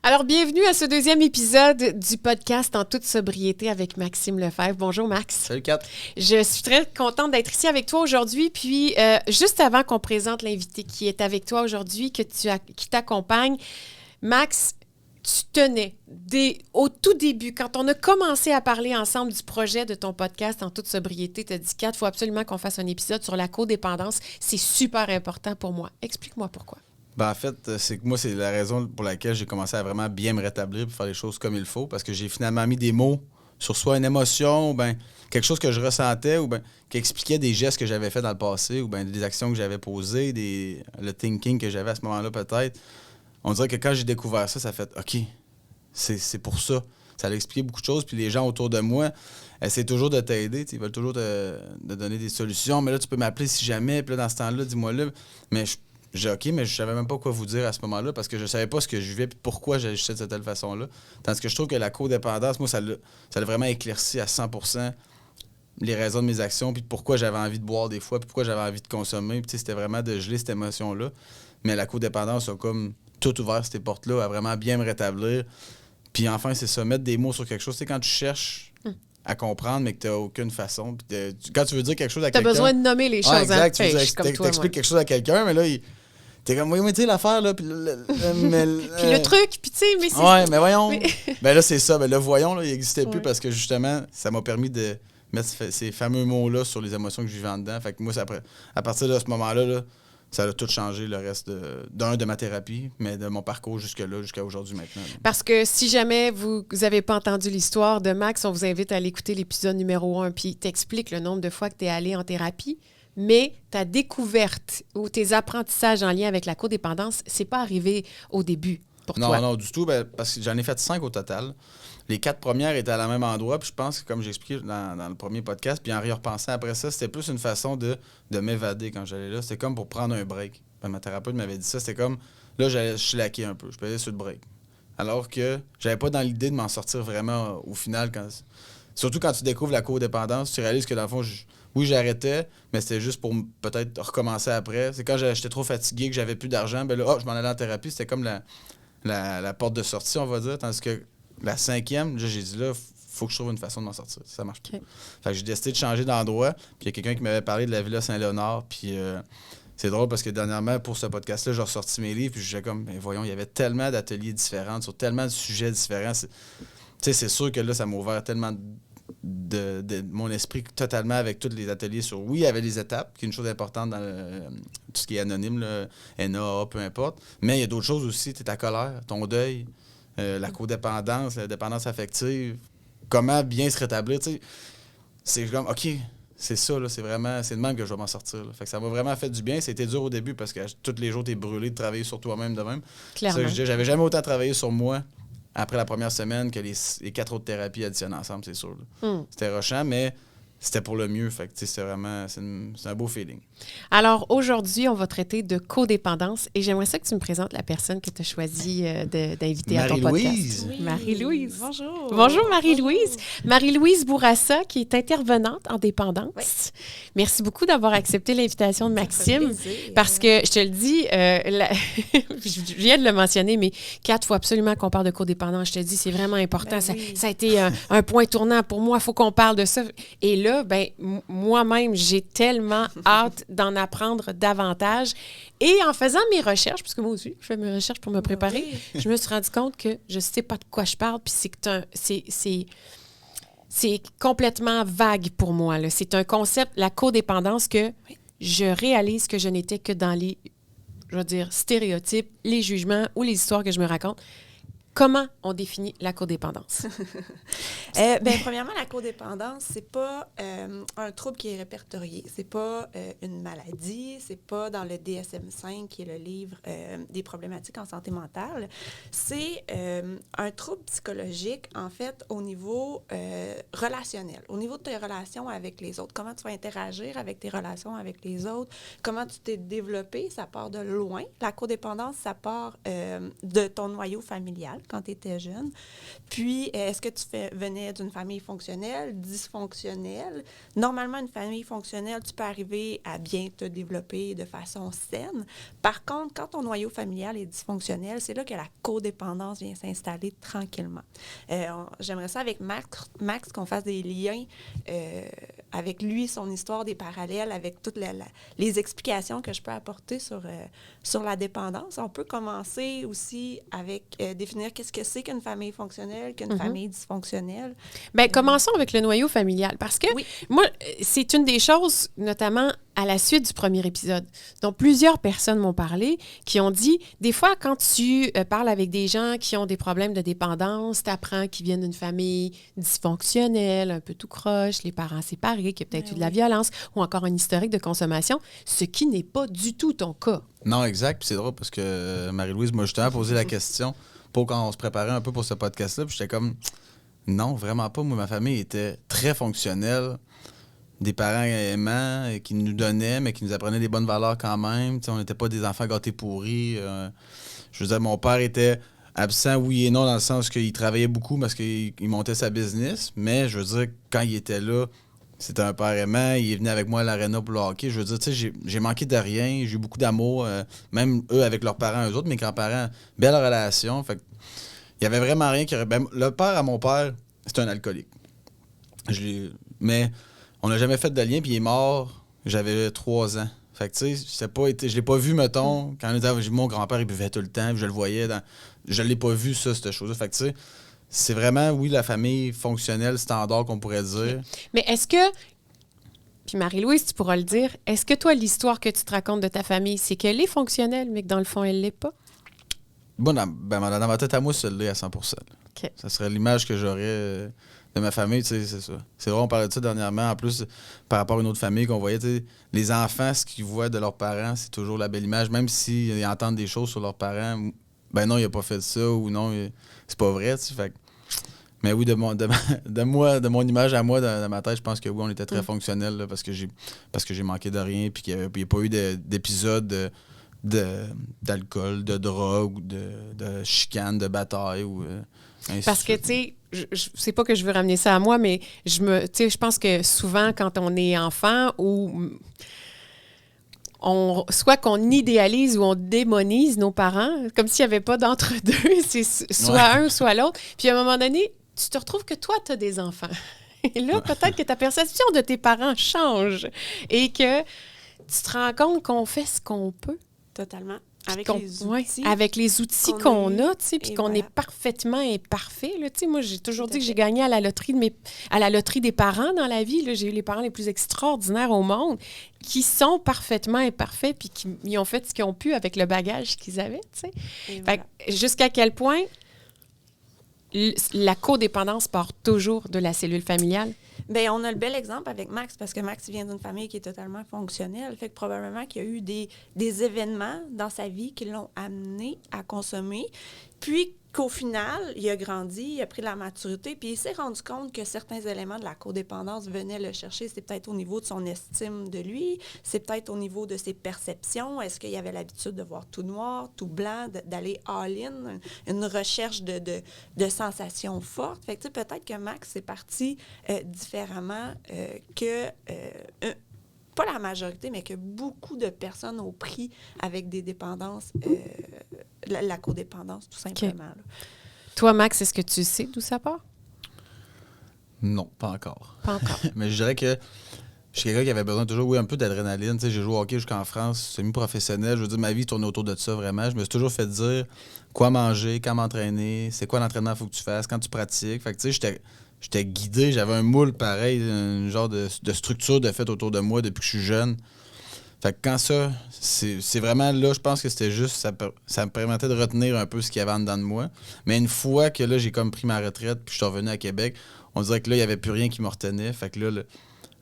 Alors, bienvenue à ce deuxième épisode du podcast En toute sobriété avec Maxime Lefebvre. Bonjour, Max. Salut, Kat. Je suis très contente d'être ici avec toi aujourd'hui. Puis, juste avant qu'on présente l'invité qui est avec toi aujourd'hui, qui t'accompagne, Max, tu tenais, au tout début, quand on a commencé à parler ensemble du projet de ton podcast En toute sobriété, tu as dit, Kat, il faut absolument qu'on fasse un épisode sur la codépendance. C'est super important pour moi. Explique-moi pourquoi. En fait, c'est que moi, c'est la raison pour laquelle j'ai commencé à vraiment bien me rétablir et faire les choses comme il faut, parce que j'ai finalement mis des mots sur soit une émotion, ou bien quelque chose que je ressentais, ou bien qui expliquait des gestes que j'avais faits dans le passé, ou bien des actions que j'avais posées, le thinking que j'avais à ce moment-là peut-être. On dirait que quand j'ai découvert ça, ça fait « OK, c'est pour ça ». Ça a expliqué beaucoup de choses, puis les gens autour de moi essaient toujours de t'aider, ils veulent toujours te donner des solutions. Mais là, tu peux m'appeler si jamais, puis là, dans ce temps-là, dis-moi-le. Mais j'ai OK, mais je savais même pas quoi vous dire à ce moment-là parce que je savais pas ce que je vivais et pourquoi j'agissais de cette telle façon-là. Tandis que je trouve que la codépendance, moi, ça l'a vraiment éclairci à 100% les raisons de mes actions puis pourquoi j'avais envie de boire des fois puis pourquoi j'avais envie de consommer. Puis c'était vraiment de geler cette émotion-là. Mais la codépendance a comme tout ouvert ces portes-là, à vraiment bien me rétablir. Puis enfin, c'est ça, mettre des mots sur quelque chose. C'est quand tu cherches à comprendre, mais que tu n'as aucune façon. Puis quand tu veux dire quelque chose à quelqu'un... Tu as besoin de nommer les choses. Exact. Hein? Tu t'expliques quelque chose à quelqu'un, mais là, t'es comme, oui, mais tu sais, l'affaire, là, puis puis le truc, puis tu sais, mais c'est... Ouais, mais voyons. Ben là, c'est ça. Ben le voyons, là, il n'existait plus parce que, justement, ça m'a permis de mettre ces fameux mots-là sur les émotions que je vivais en dedans. Fait que moi, à partir de ce moment-là, là, ça a tout changé, le reste de ma thérapie, mais de mon parcours jusque-là, jusqu'à aujourd'hui maintenant. Parce que si jamais vous n'avez pas entendu l'histoire de Max, on vous invite à aller écouter l'épisode numéro 1, puis t'explique le nombre de fois que tu es allé en thérapie. Mais ta découverte ou tes apprentissages en lien avec la codépendance, c'est pas arrivé au début pour toi. Non, du tout, parce que j'en ai fait 5 au total. Les 4 premières étaient à la même endroit, puis je pense que, comme j'ai expliqué dans le premier podcast, puis en y repensant après ça, c'était plus une façon de m'évader quand j'allais là. C'était comme pour prendre un break. Ma thérapeute m'avait dit ça, c'était comme, là, je slackais un peu, je pesais sur le break. Alors que j'avais pas dans l'idée de m'en sortir vraiment au final. Surtout quand tu découvres la codépendance, tu réalises que dans le fond, oui, j'arrêtais, mais c'était juste pour peut-être recommencer après. C'est quand j'étais trop fatigué, que j'avais plus d'argent, ben là, je m'en allais en thérapie. C'était comme la porte de sortie, on va dire. Tandis que la 5e, là, j'ai dit, là, faut que je trouve une façon de m'en sortir. Ça marche pas. Fait que j'ai décidé de changer d'endroit. Puis il y a quelqu'un qui m'avait parlé de la Villa Saint-Léonard. Puis c'est drôle parce que dernièrement, pour ce podcast-là, j'ai ressorti mes livres. Puis j'étais comme, ben voyons, il y avait tellement d'ateliers différents, sur tellement de sujets différents. Tu sais, c'est sûr que là, ça m'a ouvert tellement de mon esprit totalement avec tous les ateliers sur... Oui, il y avait les étapes, qui est une chose importante dans tout ce qui est anonyme, là, NA, peu importe. Mais il y a d'autres choses aussi, ta colère, ton deuil, la codépendance, la dépendance affective, comment bien se rétablir, tu sais. C'est comme, OK, c'est ça, là, c'est de même que je vais m'en sortir. Là. Fait que ça m'a vraiment fait du bien. C'était dur au début parce que tous les jours, t'es brûlé de travailler sur toi-même de même. Clairement. Ça, j'avais jamais autant travaillé sur moi après la première semaine que les 4 autres thérapies additionnées ensemble, c'est sûr. C'était rushant, mais c'était pour le mieux. Fait que, c'est vraiment... C'est un beau feeling. Alors, aujourd'hui, on va traiter de codépendance et j'aimerais ça que tu me présentes la personne que tu as choisi d'inviter à ton podcast. Oui. Marie-Louise. Bonjour. Bonjour, Marie-Louise. Marie-Louise Bourassa, qui est intervenante en dépendance. Oui. Merci beaucoup d'avoir accepté l'invitation de Maxime. Parce que, je te le dis, je viens de le mentionner, mais Kat, il faut absolument qu'on parle de codépendance. Je te dis, c'est vraiment important. Ça a été un point tournant pour moi. Il faut qu'on parle de ça. Et là, moi-même, j'ai tellement hâte d'en apprendre davantage. Et en faisant mes recherches, parce que moi aussi, je fais mes recherches pour me préparer, je me suis rendu compte que je ne sais pas de quoi je parle, puis c'est complètement vague pour moi. Là. C'est un concept, la codépendance, que je réalise que je n'étais que dans les, je veux dire, stéréotypes, les jugements ou les histoires que je me raconte. Comment on définit la codépendance? Premièrement, la codépendance, c'est pas un trouble qui est répertorié. C'est pas une maladie. C'est pas dans le DSM-5, qui est le livre des problématiques en santé mentale. C'est un trouble psychologique, en fait, au niveau relationnel, au niveau de tes relations avec les autres. Comment tu vas interagir avec tes relations avec les autres? Comment tu t'es développé? Ça part de loin. La codépendance, ça part de ton noyau familial. quand tu étais jeune? Puis, est-ce que tu venais d'une famille fonctionnelle, dysfonctionnelle? Normalement, une famille fonctionnelle, tu peux arriver à bien te développer de façon saine. Par contre, quand ton noyau familial est dysfonctionnel, c'est là que la codépendance vient s'installer tranquillement. J'aimerais ça avec Max qu'on fasse des liens avec lui, son histoire, des parallèles, avec toutes les explications que je peux apporter sur la dépendance. On peut commencer aussi avec définir qu'est-ce que c'est qu'une famille fonctionnelle, qu'une famille dysfonctionnelle. Bien, commençons avec le noyau familial, parce que moi, c'est une des choses, notamment à la suite du premier épisode, dont plusieurs personnes m'ont parlé, qui ont dit, des fois, quand tu parles avec des gens qui ont des problèmes de dépendance, tu apprends qu'ils viennent d'une famille dysfonctionnelle, un peu tout croche, les parents séparés, qu'il y a peut-être eu de la violence, ou encore un historique de consommation, ce qui n'est pas du tout ton cas. Non, exact. Puis c'est drôle parce que Marie-Louise m'a justement posé la question pour quand on se préparait un peu pour ce podcast-là. Puis j'étais comme, non, vraiment pas. Moi, ma famille était très fonctionnelle. Des parents aimants qui nous donnaient, mais qui nous apprenaient des bonnes valeurs quand même. T'sais, on n'était pas des enfants gâtés pourris. Je veux dire, mon père était absent, oui et non, dans le sens qu'il travaillait beaucoup parce qu'il montait sa business. Mais je veux dire, quand il était là, c'était un père aimant. Il est venu avec moi à l'aréna pour le hockey. Je veux dire, tu sais, j'ai manqué de rien. J'ai eu beaucoup d'amour. Même eux avec leurs parents, eux autres, mes grands-parents, belle relation. Fait il y avait vraiment rien qui aurait... Ben, le père à mon père, c'était un alcoolique. Mais on n'a jamais fait de lien, puis il est mort, j'avais 3 ans. Fait que, tu sais, je l'ai pas vu, mettons, quand on était, mon grand-père, il buvait tout le temps, puis je le voyais je l'ai pas vu, ça, cette chose-là. Fait que, tu sais, c'est vraiment, oui, la famille fonctionnelle, standard, qu'on pourrait dire. Mais est-ce que, puis Marie-Louise, tu pourras le dire, est-ce que toi, l'histoire que tu te racontes de ta famille, c'est qu'elle est fonctionnelle, mais que dans le fond, elle l'est pas? Bon, dans ma tête à moi, ça l'est à 100%. Okay. Ça serait l'image que j'aurais de ma famille, tu sais, c'est ça. C'est vrai, on parlait de ça dernièrement. En plus, par rapport à une autre famille qu'on voyait, tu sais, les enfants, ce qu'ils voient de leurs parents, c'est toujours la belle image. Même s'ils entendent des choses sur leurs parents, ben non, il a pas fait ça, ou non, c'est pas vrai, tu sais. Fait. Mais oui, de mon image à moi, dans ma tête, je pense que oui, on était très fonctionnels, là, parce que j'ai manqué de rien, puis qu'il n'y a pas eu d'épisode d'alcool, de drogue, de chicane, de bataille, ou... Parce que, tu sais, je sais pas que je veux ramener ça à moi, mais je pense que souvent, quand on est enfant, soit qu'on idéalise ou on démonise nos parents, comme s'il n'y avait pas d'entre-deux, c'est soit un, soit l'autre. Puis à un moment donné, tu te retrouves que toi, tu as des enfants. Et là, peut-être que ta perception de tes parents change et que tu te rends compte qu'on fait ce qu'on peut. Totalement. Avec les outils. Avec les outils qu'on a, tu sais, puis qu'on est parfaitement imparfait. Tu sais, moi, j'ai toujours dit que j'ai gagné à la loterie des parents dans la vie. Là. J'ai eu les parents les plus extraordinaires au monde qui sont parfaitement imparfaits puis qui ont fait ce qu'ils ont pu avec le bagage qu'ils avaient, tu sais. Fait que jusqu'à quel point la codépendance part toujours de la cellule familiale? Bien, on a le bel exemple avec Max, parce que Max vient d'une famille qui est totalement fonctionnelle. Fait que probablement qu'il y a eu des événements dans sa vie qui l'ont amené à consommer. Puis qu'au final, il a grandi, il a pris de la maturité, puis il s'est rendu compte que certains éléments de la codépendance venaient le chercher. C'est peut-être au niveau de son estime de lui, c'est peut-être au niveau de ses perceptions. Est-ce qu'il avait l'habitude de voir tout noir, tout blanc, d'aller all-in, une recherche de sensations fortes? Fait que peut-être que Max est parti différemment que... pas la majorité, mais que beaucoup de personnes ont pris avec des dépendances, la codépendance, tout simplement. Okay. Toi, Max, est-ce que tu sais d'où ça part? Non, pas encore. Pas encore. Mais je dirais que je suis quelqu'un qui avait besoin toujours, oui, un peu d'adrénaline. Tu sais, j'ai joué au hockey jusqu'en France, semi-professionnel. Je veux dire, ma vie tournait autour de ça, vraiment. Je me suis toujours fait dire quoi manger, quand m'entraîner, c'est quoi l'entraînement qu'il faut que tu fasses, quand tu pratiques. Fait que, tu sais, j'étais guidé, j'avais un moule pareil, un genre de structure de fait autour de moi depuis que je suis jeune. Fait que quand ça, c'est vraiment là, je pense que c'était juste, ça me permettait de retenir un peu ce qu'il y avait en dedans de moi. Mais une fois que là, j'ai comme pris ma retraite puis je suis revenu à Québec, on dirait que là, il n'y avait plus rien qui me retenait. Fait que là,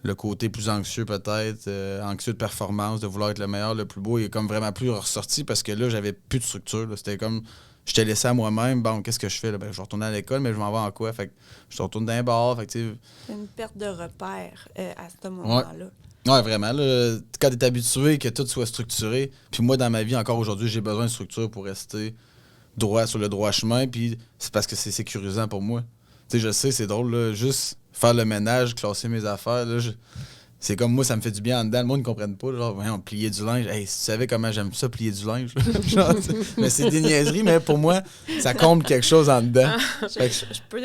le côté plus anxieux peut-être, anxieux de performance, de vouloir être le meilleur, le plus beau, il est comme vraiment plus ressorti parce que là, j'avais plus de structure. Là. C'était comme... J'étais laissé à moi-même. Bon, qu'est-ce que je fais? Là? Ben, je vais retourner à l'école, mais je m'en vais en quoi? Fait que je retourne dans un bar. Fait que, c'est une perte de repère à ce moment-là. Ouais, vraiment. Là, quand tu es habitué que tout soit structuré, puis moi, dans ma vie, encore aujourd'hui, j'ai besoin de structure pour rester sur le droit chemin, puis c'est parce que c'est sécurisant pour moi. Tu sais, je sais, c'est drôle, là, juste faire le ménage, classer mes affaires, là, c'est comme moi, ça me fait du bien en dedans. Le monde ne comprenne pas. Genre, voyons, plier du linge. Hey, si tu savais comment j'aime ça, plier du linge. Genre, mais c'est des niaiseries, mais pour moi, ça comble quelque chose en dedans. Je peux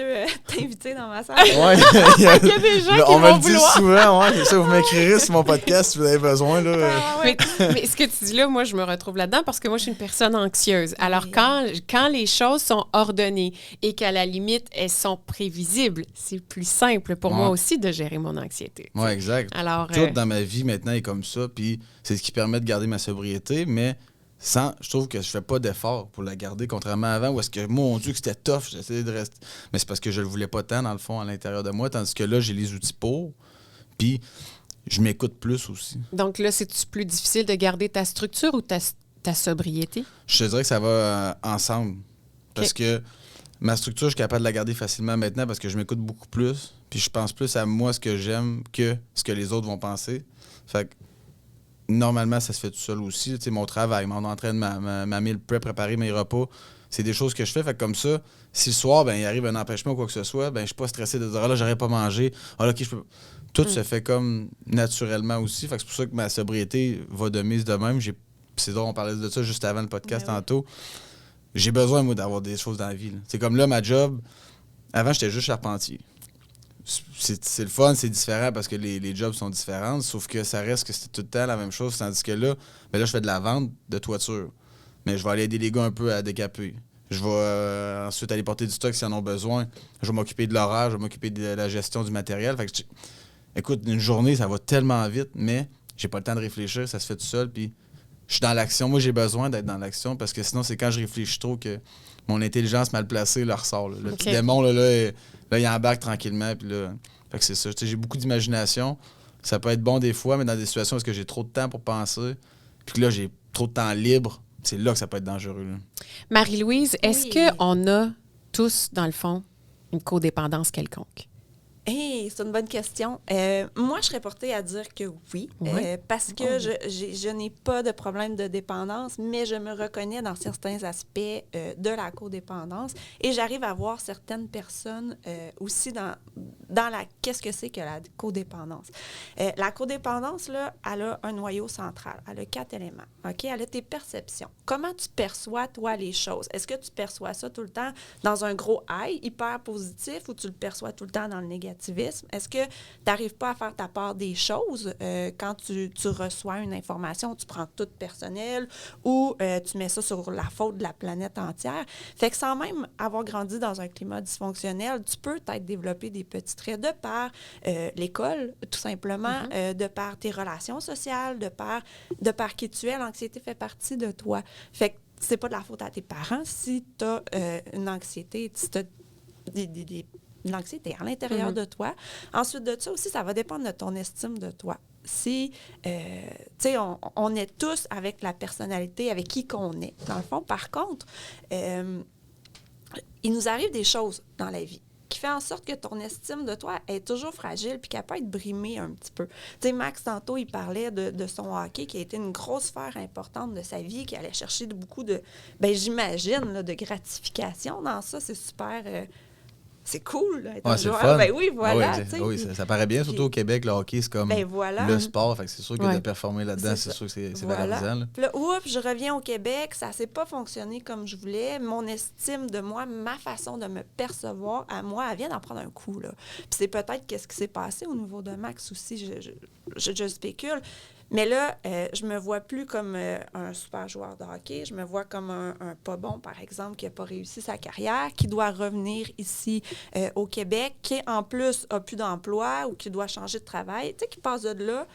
t'inviter dans ma salle. Ouais, il y a des gens qui on me vont le dit vouloir. souvent, ouais, c'est ça, vous m'écrirez sur mon podcast si vous avez besoin. Là. Mais ce que tu dis là, moi, je me retrouve là-dedans parce que moi, je suis une personne anxieuse. Alors, quand les choses sont ordonnées et qu'à la limite, elles sont prévisibles, c'est plus simple pour moi aussi de gérer mon anxiété. Oui, exact. Alors, tout dans ma vie maintenant est comme ça, puis c'est ce qui permet de garder ma sobriété, mais je trouve que je fais pas d'effort pour la garder, contrairement à avant, où est-ce que, mon Dieu, que c'était tough, j'essayais de rester... Mais c'est parce que je le voulais pas tant, dans le fond, à l'intérieur de moi, tandis que là, j'ai les outils pour, puis je m'écoute plus aussi. Donc là, c'est-tu plus difficile de garder ta structure ou ta sobriété? Je te dirais que ça va ensemble, parce que ma structure, je suis capable de la garder facilement maintenant parce que je m'écoute beaucoup plus, puis je pense plus à moi, ce que j'aime, que ce que les autres vont penser. Fait que, normalement, ça se fait tout seul aussi. Tu sais, mon travail, mon entraînement, ma meal prep, préparer mes repas, c'est des choses que je fais. Fait que comme ça, si le soir, il arrive un empêchement ou quoi que ce soit, je suis pas stressé de dire « Ah là, j'aurais pas mangé. Ah là, OK, je peux... » Tout se fait comme naturellement aussi. Fait que c'est pour ça que ma sobriété va de mise de même. C'est drôle, on parlait de ça juste avant le podcast tantôt. J'ai besoin, moi, d'avoir des choses dans la vie. C'est comme là, ma job, avant, j'étais juste charpentier. C'est le fun, c'est différent parce que les jobs sont différents, sauf que ça reste que c'est tout le temps la même chose, tandis que là, je fais de la vente de toiture. Mais je vais aller aider les gars un peu à décaper. Je vais ensuite aller porter du stock s'ils en ont besoin. Je vais m'occuper de l'horaire, je vais m'occuper de la gestion du matériel. Fait que écoute, une journée, ça va tellement vite, mais j'ai pas le temps de réfléchir, ça se fait tout seul, puis je suis dans l'action. Moi, j'ai besoin d'être dans l'action parce que sinon, c'est quand je réfléchis trop que mon intelligence mal placée le ressort. Là. Le petit démon, là, il embarque tranquillement. Puis là, fait que c'est ça. J'ai beaucoup d'imagination. Ça peut être bon des fois, mais dans des situations où j'ai trop de temps pour penser, puis que là, j'ai trop de temps libre, c'est là que ça peut être dangereux. Là. Marie-Louise, est-ce qu'on a tous, dans le fond, une codépendance quelconque? Hey, c'est une bonne question. Moi, je serais portée à dire que oui, parce que je n'ai pas de problème de dépendance, mais je me reconnais dans certains aspects de la codépendance et j'arrive à voir certaines personnes aussi dans la qu'est-ce que c'est que la codépendance. La codépendance, là, elle a un noyau central. Elle a 4 éléments. OK? Elle a tes perceptions. Comment tu perçois, toi, les choses? Est-ce que tu perçois ça tout le temps dans un gros high, hyper positif, ou tu le perçois tout le temps dans le négatif? Est-ce que tu n'arrives pas à faire ta part des choses quand tu reçois une information, tu prends tout personnel ou tu mets ça sur la faute de la planète entière? Fait que sans même avoir grandi dans un climat dysfonctionnel, tu peux peut-être développer des petits traits de par l'école, tout simplement, de par tes relations sociales, de par qui tu es. L'anxiété fait partie de toi. Fait que c'est pas de la faute à tes parents si tu as une anxiété, si tu as l'anxiété à l'intérieur de toi. Ensuite de ça aussi, ça va dépendre de ton estime de toi. Si, tu sais, on est tous avec la personnalité avec qui qu'on est, dans le fond. Par contre, il nous arrive des choses dans la vie qui fait en sorte que ton estime de toi est toujours fragile puis qu'elle peut être brimée un petit peu. Tu sais, Max, tantôt, il parlait de son hockey qui a été une grosse sphère importante de sa vie, qui allait chercher beaucoup de, j'imagine, là, de gratification dans ça. C'est super... c'est cool, là, être un joueur. Fun. Ben oui, voilà. Ça paraît bien, surtout au Québec, le hockey, c'est comme le sport. Fait que c'est sûr que de performer là-dedans, c'est sûr que c'est valorisant. Là. Puis là, je reviens au Québec, ça s'est pas fonctionné comme je voulais. Mon estime de moi, ma façon de me percevoir à moi, elle vient d'en prendre un coup. Là. Puis c'est peut-être qu'est-ce qui s'est passé au niveau de Max aussi, je spécule. Mais là, je me vois plus comme un super joueur de hockey. Je me vois comme un pas bon, par exemple, qui n'a pas réussi sa carrière, qui doit revenir ici au Québec, qui, en plus, n'a plus d'emploi ou qui doit changer de travail. Tu sais, qui passe de là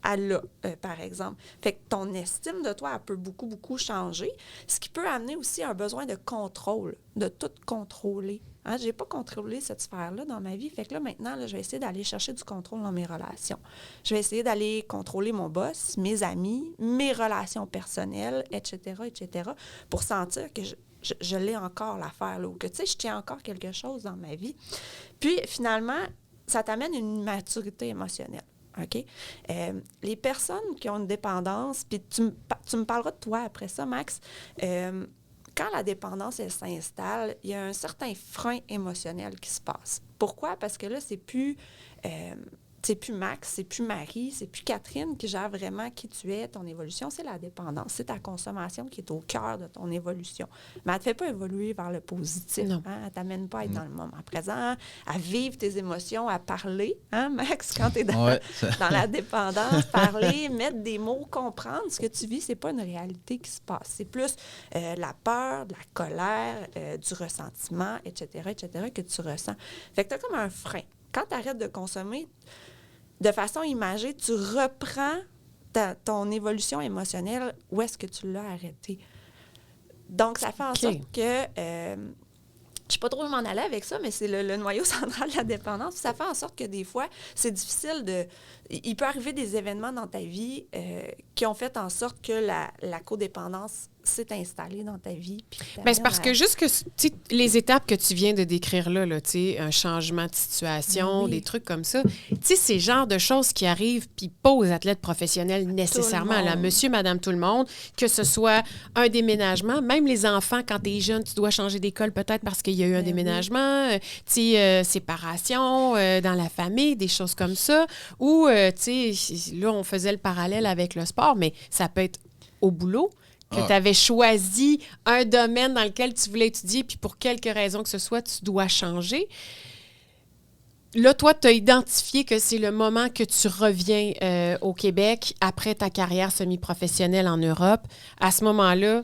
à là, par exemple. Fait que ton estime de toi, elle peut beaucoup, beaucoup changer. Ce qui peut amener aussi un besoin de contrôle, de tout contrôler. Hein? Je n'ai pas contrôlé cette sphère-là dans ma vie. Fait que là, maintenant, je vais essayer d'aller chercher du contrôle dans mes relations. Je vais essayer d'aller contrôler mon boss, mes amis, mes relations personnelles, etc., pour sentir que je l'ai encore l'affaire, là, ou que, tu sais, je tiens encore quelque chose dans ma vie. Puis, finalement, ça t'amène une maturité émotionnelle. OK? Les personnes qui ont une dépendance, puis tu me parleras de toi après ça, Max, quand la dépendance, elle s'installe, il y a un certain frein émotionnel qui se passe. Pourquoi? Parce que là, c'est plus Max, c'est plus Marie, c'est plus Catherine qui gère vraiment qui tu es, ton évolution, c'est la dépendance. C'est ta consommation qui est au cœur de ton évolution. Mais elle ne te fait pas évoluer vers le positif. Hein? Elle ne t'amène pas à être dans le moment présent, à vivre tes émotions, à parler, hein, Max, quand tu es dans la dépendance, parler, mettre des mots, comprendre ce que tu vis, c'est pas une réalité qui se passe. C'est plus la peur, de la colère, du ressentiment, etc., que tu ressens. Fait que tu as comme un frein. Quand tu arrêtes de consommer, de façon imagée, tu reprends ton évolution émotionnelle où est-ce que tu l'as arrêtée. Donc, ça fait en sorte que, je ne sais pas trop où m'en aller avec ça, mais c'est le noyau central de la dépendance. Ça fait en sorte que des fois, c'est difficile de... Il peut arriver des événements dans ta vie qui ont fait en sorte que la codépendance s'est installée dans ta vie. Bien, c'est parce que juste que les étapes que tu viens de décrire là, un changement de situation, des trucs comme ça, c'est le genre de choses qui arrivent, puis pas aux athlètes professionnels nécessairement. Là, monsieur, madame, tout le monde, que ce soit un déménagement, même les enfants, quand tu es jeune, tu dois changer d'école peut-être parce qu'il y a eu un déménagement, séparation dans la famille, des choses comme ça, ou, là, on faisait le parallèle avec le sport, mais ça peut être au boulot, que tu avais choisi un domaine dans lequel tu voulais étudier, puis pour quelque raison que ce soit, tu dois changer. Là, toi, tu as identifié que c'est le moment que tu reviens au Québec après ta carrière semi-professionnelle en Europe. À ce moment-là,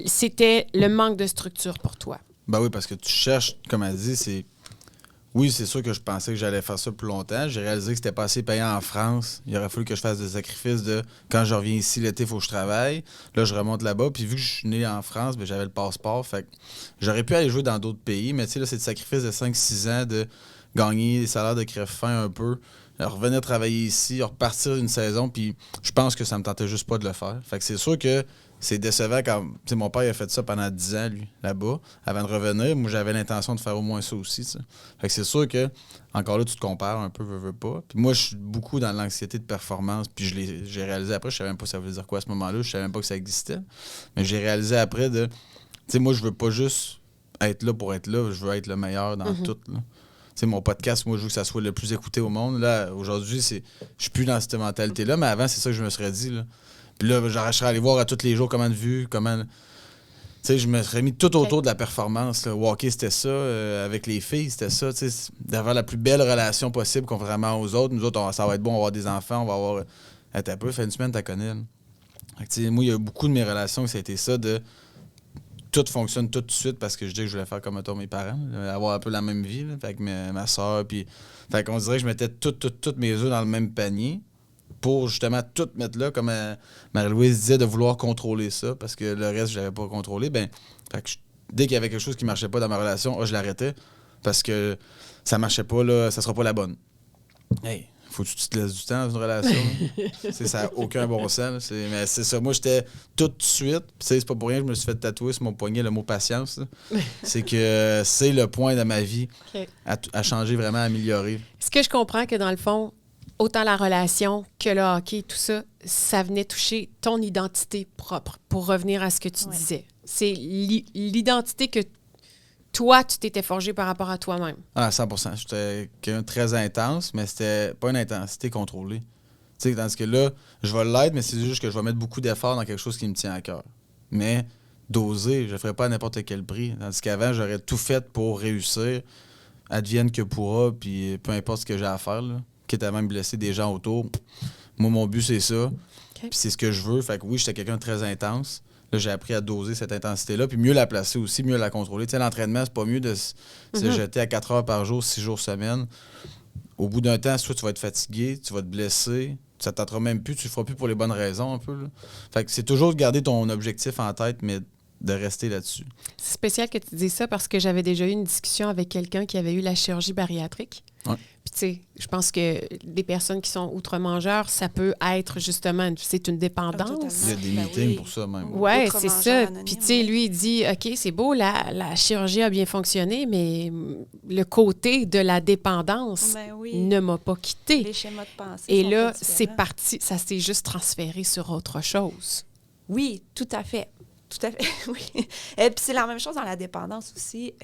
c'était le manque de structure pour toi. Ben oui, parce que tu cherches, comme elle dit, c'est... Oui, c'est sûr que je pensais que j'allais faire ça plus longtemps. J'ai réalisé que c'était pas assez payant en France. Il aurait fallu que je fasse des sacrifices de quand je reviens ici l'été, il faut que je travaille. Là, je remonte là-bas. Puis vu que je suis né en France, ben, j'avais le passeport. Fait que j'aurais pu aller jouer dans d'autres pays. Mais tu sais, là, c'est des sacrifices de 5-6 ans de gagner des salaires de crève-faim un peu. Revenir travailler ici, repartir une saison. Puis je pense que ça me tentait juste pas de le faire. Fait que c'est sûr que c'est décevant quand... Tu sais, mon père il a fait ça pendant 10 ans, lui, là-bas, avant de revenir. Moi, j'avais l'intention de faire au moins ça aussi, t'sais. Fait que c'est sûr que, encore là, tu te compares un peu, veux pas. Puis moi, je suis beaucoup dans l'anxiété de performance. Puis j'ai réalisé après, je savais même pas ça veut dire quoi à ce moment-là. Je savais même pas que ça existait. Mais j'ai réalisé après de... Tu sais, moi, je veux pas juste être là pour être là. Je veux être le meilleur dans tout, là. Tu sais, mon podcast, moi, je veux que ça soit le plus écouté au monde. Là, aujourd'hui, je suis plus dans cette mentalité-là. Mais avant, c'est ça que je me serais dit, là. Puis là, je serais allé voir à tous les jours comment de vues, comment... Tu sais, je me serais mis tout autour de la performance. Là. Walker, c'était ça. Avec les filles, c'était ça. Tu sais, d'avoir la plus belle relation possible contrairement aux autres. Nous autres, ça va être bon, on va avoir des enfants, on va avoir... T'as peu, fait une semaine, t'as connais. Fait que, tu sais, moi, il y a beaucoup de mes relations que ça a été ça de... Tout fonctionne tout de suite parce que je dis que je voulais faire comme mes parents. Là, avoir un peu la même vie. Là, fait que ma soeur, puis... Fait qu'on dirait que je mettais toutes mes œufs dans le même panier. Pour justement tout mettre là, comme Marie-Louise disait, de vouloir contrôler ça, parce que le reste, je l'avais pas contrôlé. Ben, fait que dès qu'il y avait quelque chose qui marchait pas dans ma relation, je l'arrêtais, parce que ça marchait pas, là, ça sera pas la bonne. Hey, faut que tu te laisses du temps dans une relation. Ça n'a aucun bon sens. Mais c'est ça, moi, j'étais tout de suite, c'est pas pour rien que je me suis fait tatouer sur mon poignet le mot patience. C'est que c'est le point de ma vie à changer, vraiment à améliorer. Est-ce que je comprends que dans le fond, autant la relation que le hockey, tout ça, ça venait toucher ton identité propre, pour revenir à ce que tu disais. C'est l'identité que toi, tu t'étais forgé par rapport à toi-même. Ah, 100%. J'étais quelqu'un de très intense, mais c'était pas une intensité contrôlée. Tu sais, tandis que là, je vais l'être, mais c'est juste que je vais mettre beaucoup d'efforts dans quelque chose qui me tient à cœur. Mais d'oser, je ne ferais pas à n'importe quel prix. Tandis qu'avant, j'aurais tout fait pour réussir, advienne que pourra, puis peu importe ce que j'ai à faire, là. Quitte à même blesser des gens autour. Moi, mon but, c'est ça. Puis c'est ce que je veux. Fait que oui, j'étais quelqu'un de très intense. Là, j'ai appris à doser cette intensité-là, puis mieux la placer aussi, mieux la contrôler. Tu sais, l'entraînement, c'est pas mieux de se jeter à 4 heures par jour, 6 jours semaine. Au bout d'un temps, soit tu vas être fatigué, tu vas te blesser, ça ne tentera même plus, tu le feras plus pour les bonnes raisons un peu. Là. Fait que c'est toujours de garder ton objectif en tête, mais de rester là-dessus. C'est spécial que tu dises ça parce que j'avais déjà eu une discussion avec quelqu'un qui avait eu la chirurgie bariatrique. Ouais. Puis tu sais, je pense que des personnes qui sont outre-mangeurs, ça peut être justement, c'est une dépendance. Il y a des meetings pour ça même. Oui, c'est ça. Puis tu sais, lui, il dit, OK, c'est beau, la chirurgie a bien fonctionné, mais le côté de la dépendance ne m'a pas quitté. Les schémas de pensée Et sont là, pas c'est différents. parti, ça s'est juste transféré sur autre chose. Oui, tout à fait. Tout à fait, oui. Et puis c'est la même chose dans la dépendance aussi,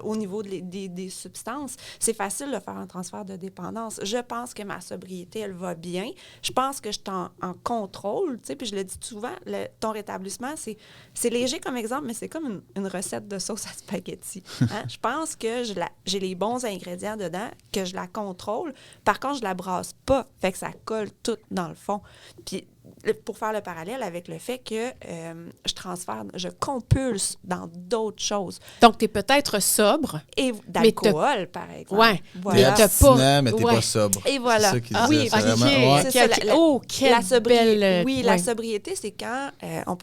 au niveau des substances. C'est facile de faire un transfert de dépendance. Je pense que ma sobriété, elle va bien. Je pense que je suis en contrôle, tu sais, puis je le dis souvent, ton rétablissement, c'est léger comme exemple, mais c'est comme une recette de sauce à spaghetti. Hein? Je pense que j'ai les bons ingrédients dedans, que je la contrôle. Par contre, je la brasse pas, fait que ça colle tout dans le fond. Puis pour faire le parallèle avec le fait que je compulse dans d'autres choses. Donc, tu es peut-être sobre. Et d'alcool, par exemple. Oui. Voilà. T'es abstinent, mais t'es pas sobre. Et voilà. C'est ça qu'il oui, disait, OK. c'est vraiment, C'est ça, quelle belle... Oui, la sobriété, c'est quand on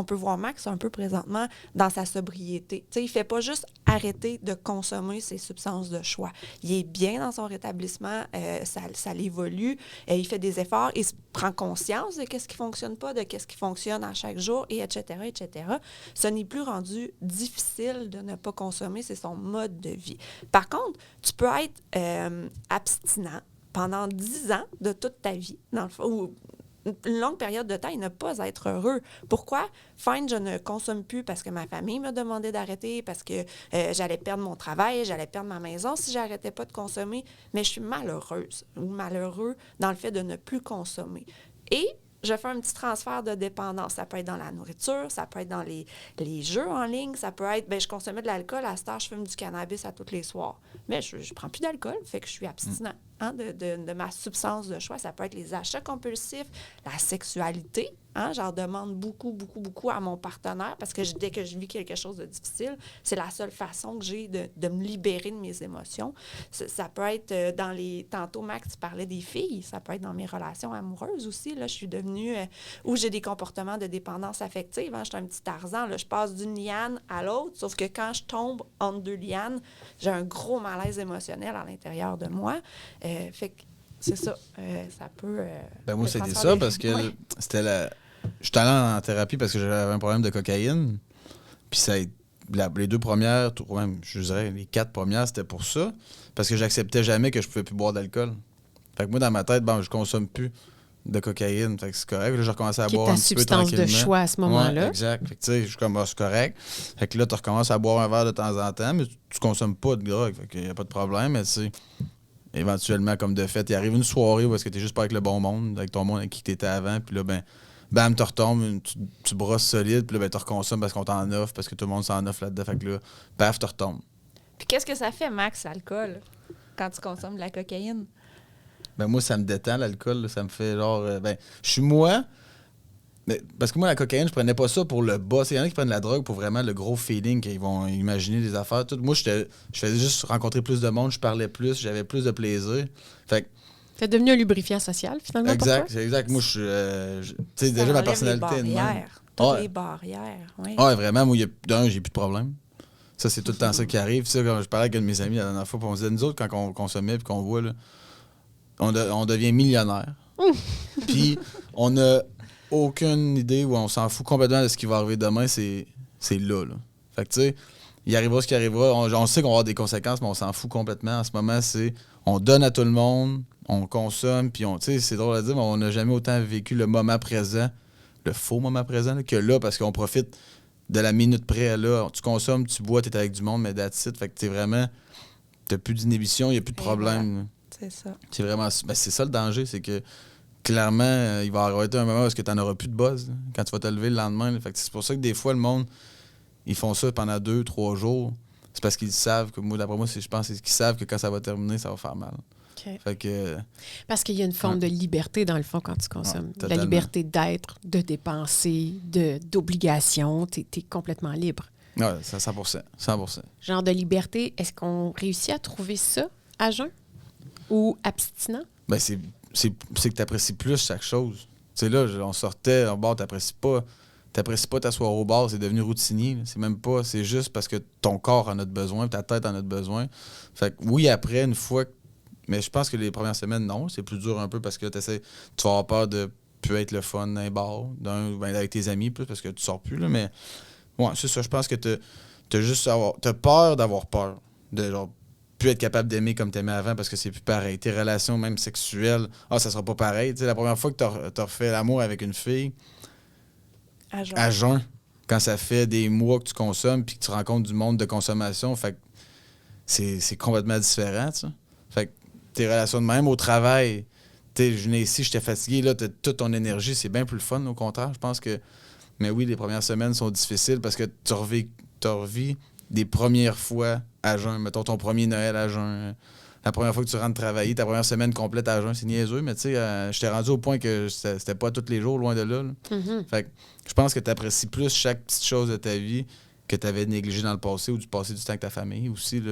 peut voir Max un peu présentement dans sa sobriété. Tu sais, il ne fait pas juste arrêter de consommer ses substances de choix. Il est bien dans son rétablissement, ça l'évolue, il fait des efforts, il se prend conscience de qu'est-ce qui ne fonctionne pas, de qu'est-ce qui fonctionne à chaque jour, et etc., etc. Ce n'est plus rendu difficile de ne pas consommer, c'est son mode de vie. Par contre, tu peux être abstinent pendant 10 ans de toute ta vie, dans le fond, ou une longue période de temps et ne pas être heureux. Pourquoi? Fine, je ne consomme plus parce que ma famille m'a demandé d'arrêter, parce que j'allais perdre mon travail, j'allais perdre ma maison si j'arrêtais pas de consommer, mais je suis malheureuse ou malheureux dans le fait de ne plus consommer. Et je fais un petit transfert de dépendance. Ça peut être dans la nourriture, ça peut être dans les jeux en ligne, ça peut être, je consommais de l'alcool, à cette heure, je fume du cannabis à tous les soirs. Mais je ne prends plus d'alcool, fait que je suis abstinent de ma substance de choix. Ça peut être les achats compulsifs, la sexualité. J'en demande beaucoup, beaucoup, beaucoup à mon partenaire parce que dès que je vis quelque chose de difficile, c'est la seule façon que j'ai de me libérer de mes émotions. Ça peut être dans les... Tantôt, Max, tu parlais des filles. Ça peut être dans mes relations amoureuses aussi. Là, je suis devenue... où j'ai des comportements de dépendance affective. Je suis un petit Tarzan. Là, je passe d'une liane à l'autre, sauf que quand je tombe entre deux lianes, j'ai un gros malaise émotionnel à l'intérieur de moi. Fait que c'est ça. Ça peut... moi, c'était ça parce que c'était la... Je suis allé en thérapie parce que j'avais un problème de cocaïne. Puis ça les 2 premières, ou même, je dirais, les 4 premières, c'était pour ça. Parce que j'acceptais jamais que je pouvais plus boire d'alcool. Fait que moi, dans ma tête, je consomme plus de cocaïne. Fait que c'est correct. Là, j'ai recommencé à boire un petit peu tranquillement. Ta substance de choix à ce moment-là. Ouais, exact. Fait que tu sais, je suis comme, c'est correct. Fait que là, tu recommences à boire un verre de temps en temps, mais tu consommes pas de drogue. Fait qu'il n'y a pas de problème, mais tu sais... Éventuellement, comme de fait, il arrive une soirée où est-ce que t'es juste pas avec le bon monde, avec ton monde avec qui t'étais avant, puis là, bam, tu retombes, tu brosses solide, puis là, tu reconsommes parce qu'on t'en offre, parce que tout le monde s'en offre là-dedans, fait que là, paf, tu retombes. Puis qu'est-ce que ça fait, Max, l'alcool, quand tu consommes de la cocaïne? Moi, ça me détend, l'alcool, là, ça me fait genre... je suis moi... Mais parce que moi, la cocaïne, je prenais pas ça pour le boss. Il y en a qui prennent la drogue pour vraiment le gros feeling, qu'ils vont imaginer des affaires. Tout. Moi, je faisais juste rencontrer plus de monde, je parlais plus, j'avais plus de plaisir. Fait que... T'es devenu un lubrifiant social, finalement, exact, c'est exact. Moi, tu sais, déjà ma personnalité... Les barrières, toutes les barrières, oui. Ouais, vraiment, moi, j'ai plus de problème. Ça, c'est tout le temps ça qui arrive. Ça, quand je parlais avec un de mes amis la dernière fois, on se disait, nous autres, quand on consommait et qu'on voit, là, on devient millionnaire. Puis, on a... aucune idée où on s'en fout complètement de ce qui va arriver demain, c'est là. Fait que tu sais, il arrivera ce qui arrivera. On sait qu'on va avoir des conséquences, mais on s'en fout complètement. En ce moment, on donne à tout le monde, on consomme, puis tu sais, c'est drôle à dire, mais on n'a jamais autant vécu le moment présent, le faux moment présent, là, que là, parce qu'on profite de la minute près là. Tu consommes, tu bois, t'es avec du monde, mais that's it. Fait que t'es vraiment... T'as plus d'inhibition, il n'y a plus de problème. Voilà. C'est ça. C'est vraiment... c'est ça le danger, c'est que clairement, il va arriver un moment où tu n'auras plus de buzz là, quand tu vas te lever le lendemain. Fait que c'est pour ça que des fois, le monde, ils font ça pendant 2-3 jours. C'est parce qu'ils savent que, d'après moi, je pense qu'ils savent que quand ça va terminer, ça va faire mal. Okay. Fait que, parce qu'il y a une forme de liberté, dans le fond, quand tu consommes. La liberté d'être, de dépenser, d'obligation. Tu es complètement libre. Oui, 100%. Genre de liberté, est-ce qu'on réussit à trouver ça à jeun ou abstinent? C'est que tu apprécies plus chaque chose. Tu sais, là, on sortait, t'apprécies pas t'asseoir au bar, c'est devenu routinier. C'est même pas, c'est juste parce que ton corps en a besoin, ta tête en a besoin. Fait que oui, après, une fois, mais je pense que les premières semaines, non, c'est plus dur un peu parce que tu vas avoir peur de plus être le fun dans les bars, avec tes amis, plus parce que tu sors plus, là, mais ouais, c'est ça, je pense que t'as peur d'avoir peur, de genre plus être capable d'aimer comme t'aimais avant parce que c'est plus pareil. Tes relations, même sexuelles, ça sera pas pareil. Tu sais, la première fois que t'as refait l'amour avec une fille, à jeun, quand ça fait des mois que tu consommes puis que tu rencontres du monde de consommation. Fait que c'est complètement différent, tu sais. Fait que tes relations de même au travail, je venais ici, j'étais fatigué, là, t'as toute ton énergie, c'est bien plus le fun, au contraire. Je pense que, mais oui, les premières semaines sont difficiles parce que tu revis des premières fois à jeun. Mettons ton premier Noël à jeun. La première fois que tu rentres travailler, ta première semaine complète à jeun, c'est niaiseux, mais tu sais, j'étais rendu au point que c'était pas tous les jours, loin de là. Mm-hmm. Fait que je pense que tu apprécies plus chaque petite chose de ta vie que tu avais négligé dans le passé ou du passé du temps avec ta famille aussi. Tu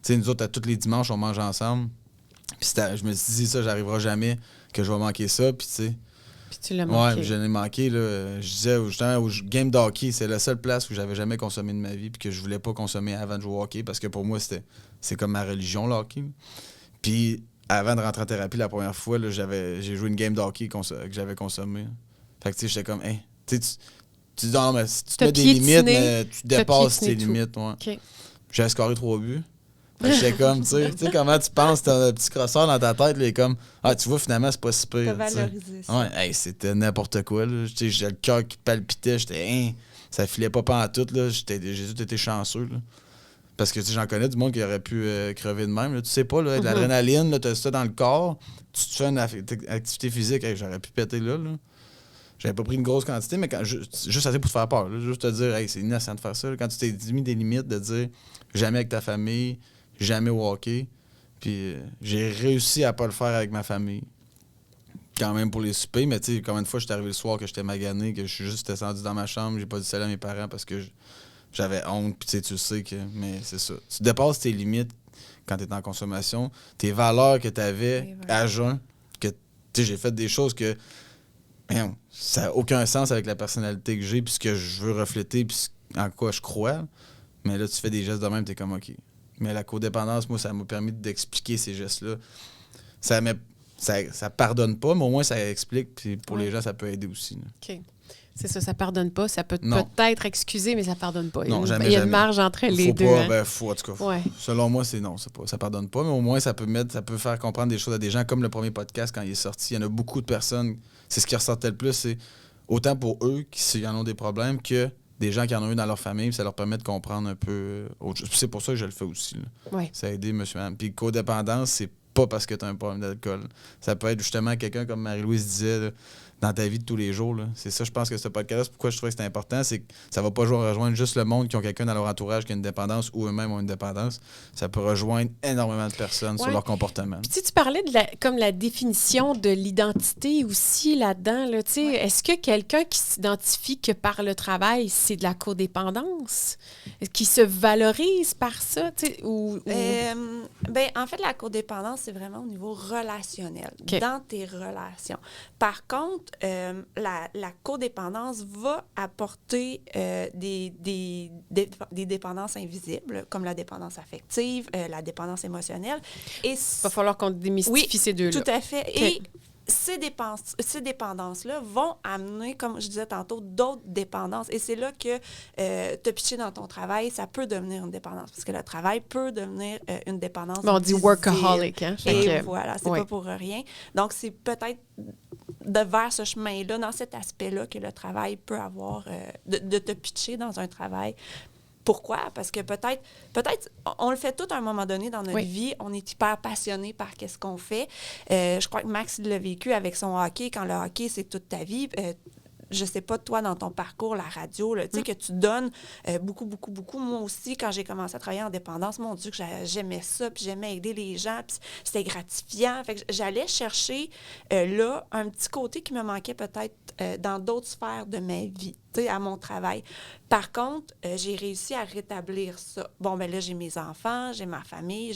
sais, nous autres, tous les dimanches, on mange ensemble. Puis je me suis dit, ça, j'arriverai jamais que je vais manquer ça. Puis tu sais. Puis tu l'as manqué. Ouais, je l'ai manqué. Là. Je disais, justement, au game de hockey, c'est la seule place où j'avais jamais consommé de ma vie puis que je voulais pas consommer avant de jouer au hockey parce que pour moi, c'est comme ma religion, le hockey. Puis avant de rentrer en thérapie la première fois, là, j'ai joué une game de hockey que j'avais consommée. Fait que tu sais, j'étais comme, hey, tu dis, non, mais si tu te mets des limites, mais tu dépasses tes limites. Ouais. Okay. J'avais scoré 3 buts. Fait que j'étais comme, tu sais comment tu penses, t'as un petit crosseur dans ta tête, là, et comme, tu vois, finalement, c'est pas si pire. T'as valorisé ça. Ouais, hey, c'était n'importe quoi, là. J'ai le cœur qui palpitait, j'étais, ça filait pas pantoute, là. J'ai tout été chanceux, là. Parce que j'en connais du monde qui aurait pu crever de même, là. Tu sais pas, là, de l'adrénaline, là, t'as ça dans le corps, tu te fais une activité physique, hey, j'aurais pu péter là. J'avais pas pris une grosse quantité, mais juste assez pour te faire peur, là. Juste te dire, hey, c'est innocent de faire ça, là. Quand tu t'es mis des limites, de dire jamais avec ta famille, jamais au hockey. Puis j'ai réussi à pas le faire avec ma famille. Quand même pour les soupers, mais tu sais, combien de fois j'étais arrivé le soir que j'étais magané, que je suis juste descendu dans ma chambre, j'ai pas dit salut à mes parents parce que j'avais honte, puis tu sais que... Mais c'est ça. Tu dépasses tes limites quand t'es en consommation, tes valeurs que t'avais à jeun, que tu sais, j'ai fait des choses que... ça n'a aucun sens avec la personnalité que j'ai, puis ce que je veux refléter, puis en quoi je crois. Mais là, tu fais des gestes de même, t'es comme OK. Mais la codépendance, moi, ça m'a permis d'expliquer ces gestes-là. Ça pardonne pas, mais au moins, ça explique. Puis pour les gens, ça peut aider aussi. Là. OK. C'est ça pardonne pas. Ça peut peut-être excuser, mais ça pardonne pas. Non, jamais. Il y a une marge entre les deux. Pas, en tout cas, ouais. Selon moi, ça pardonne pas, mais au moins, ça peut faire comprendre des choses à des gens, comme le premier podcast, quand il est sorti. Il y en a beaucoup de personnes, c'est ce qui ressortait le plus, c'est autant pour eux qui en ont des problèmes que des gens qui en ont eu dans leur famille, ça leur permet de comprendre un peu autre chose. C'est pour ça que je le fais aussi. Ouais. Ça a aidé monsieur madame. Puis codépendance, c'est pas parce que tu as un problème d'alcool. Ça peut être justement quelqu'un comme Marie-Louise disait là, dans ta vie de tous les jours. Là. C'est ça, je pense que ce podcast, c'est pourquoi je trouvais que c'est important, c'est que ça va pas rejoindre juste le monde qui ont quelqu'un dans leur entourage qui a une dépendance ou eux-mêmes ont une dépendance. Ça peut rejoindre énormément de personnes sur leur comportement. Puis tu parlais de la définition de l'identité aussi là-dedans. Là, est-ce que quelqu'un qui s'identifie que par le travail, c'est de la codépendance? Qui se valorise par ça? En fait, la codépendance, c'est vraiment au niveau relationnel, dans tes relations. Par contre, la codépendance va apporter des dépendances invisibles, comme la dépendance affective, la dépendance émotionnelle. Il va falloir qu'on démystifie ces deux-là. Tout à fait. Okay. Et ces dépendances-là vont amener, comme je disais tantôt, d'autres dépendances. Et c'est là que te pitcher dans ton travail, ça peut devenir une dépendance. Parce que le travail peut devenir une dépendance. On dit workaholic. Hein? Et voilà, c'est pas pour rien. Donc, c'est peut-être vers ce chemin-là, dans cet aspect-là, que le travail peut avoir, de te pitcher dans un travail. Pourquoi? Parce que peut-être, on le fait tout à un moment donné dans notre vie. On est hyper passionné par qu'est-ce qu'on fait. Je crois que Max l'a vécu avec son hockey. Quand le hockey, c'est toute ta vie. Je sais pas, toi, dans ton parcours, la radio, tu sais, que tu donnes beaucoup, beaucoup, beaucoup. Moi aussi, quand j'ai commencé à travailler en dépendance, mon Dieu, que j'aimais ça, puis j'aimais aider les gens, puis c'était gratifiant. Fait que j'allais chercher, là, un petit côté qui me manquait peut-être dans d'autres sphères de ma vie, tu sais, à mon travail. Par contre, j'ai réussi à rétablir ça. Bon, ben là, j'ai mes enfants, j'ai ma famille,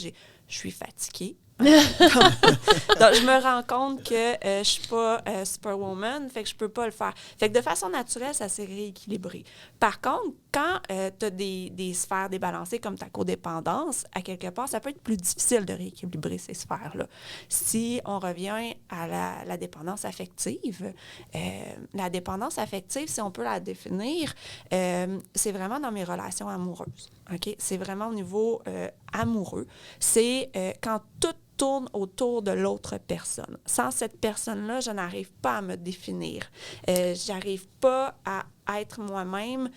je suis fatiguée. Donc, je me rends compte que je suis pas superwoman, fait que je peux pas le faire. Fait que de façon naturelle, ça s'est rééquilibré. Par contre, quand tu as des sphères débalancées comme ta codépendance, à quelque part, ça peut être plus difficile de rééquilibrer ces sphères-là. Si on revient à la dépendance affective, si on peut la définir, c'est vraiment dans mes relations amoureuses. Okay? C'est vraiment au niveau amoureux. C'est quand tout tourne autour de l'autre personne. Sans cette personne-là, je n'arrive pas à me définir. J'arrive pas à être moi-même.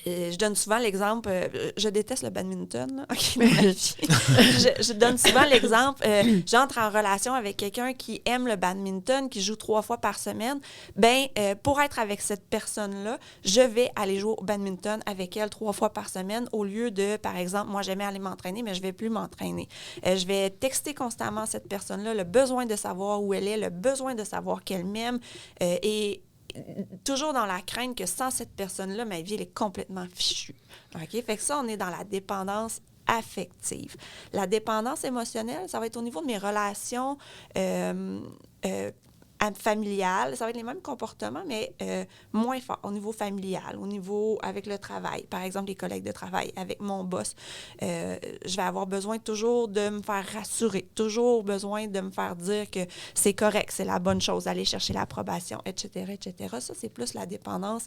Je donne souvent l'exemple, je déteste le badminton, là. Okay, je donne souvent l'exemple, j'entre en relation avec quelqu'un qui aime le badminton, qui joue 3 fois par semaine, pour être avec cette personne-là, je vais aller jouer au badminton avec elle 3 fois par semaine au lieu de, par exemple, moi j'aimais aller m'entraîner, mais je ne vais plus m'entraîner. Je vais texter constamment cette personne-là, le besoin de savoir où elle est, le besoin de savoir qu'elle m'aime et toujours dans la crainte que sans cette personne-là, ma vie, elle est complètement fichue. OK? Fait que ça, on est dans la dépendance affective. La dépendance émotionnelle, ça va être au niveau de mes relations familiales. Ça va être les mêmes comportements, mais moins fort au niveau familial, au niveau avec le travail. Par exemple, les collègues de travail, avec mon boss. Je vais avoir besoin toujours de me faire rassurer, toujours besoin de me faire dire que c'est correct, c'est la bonne chose, aller chercher l'approbation, etc., etc. Ça, c'est plus la dépendance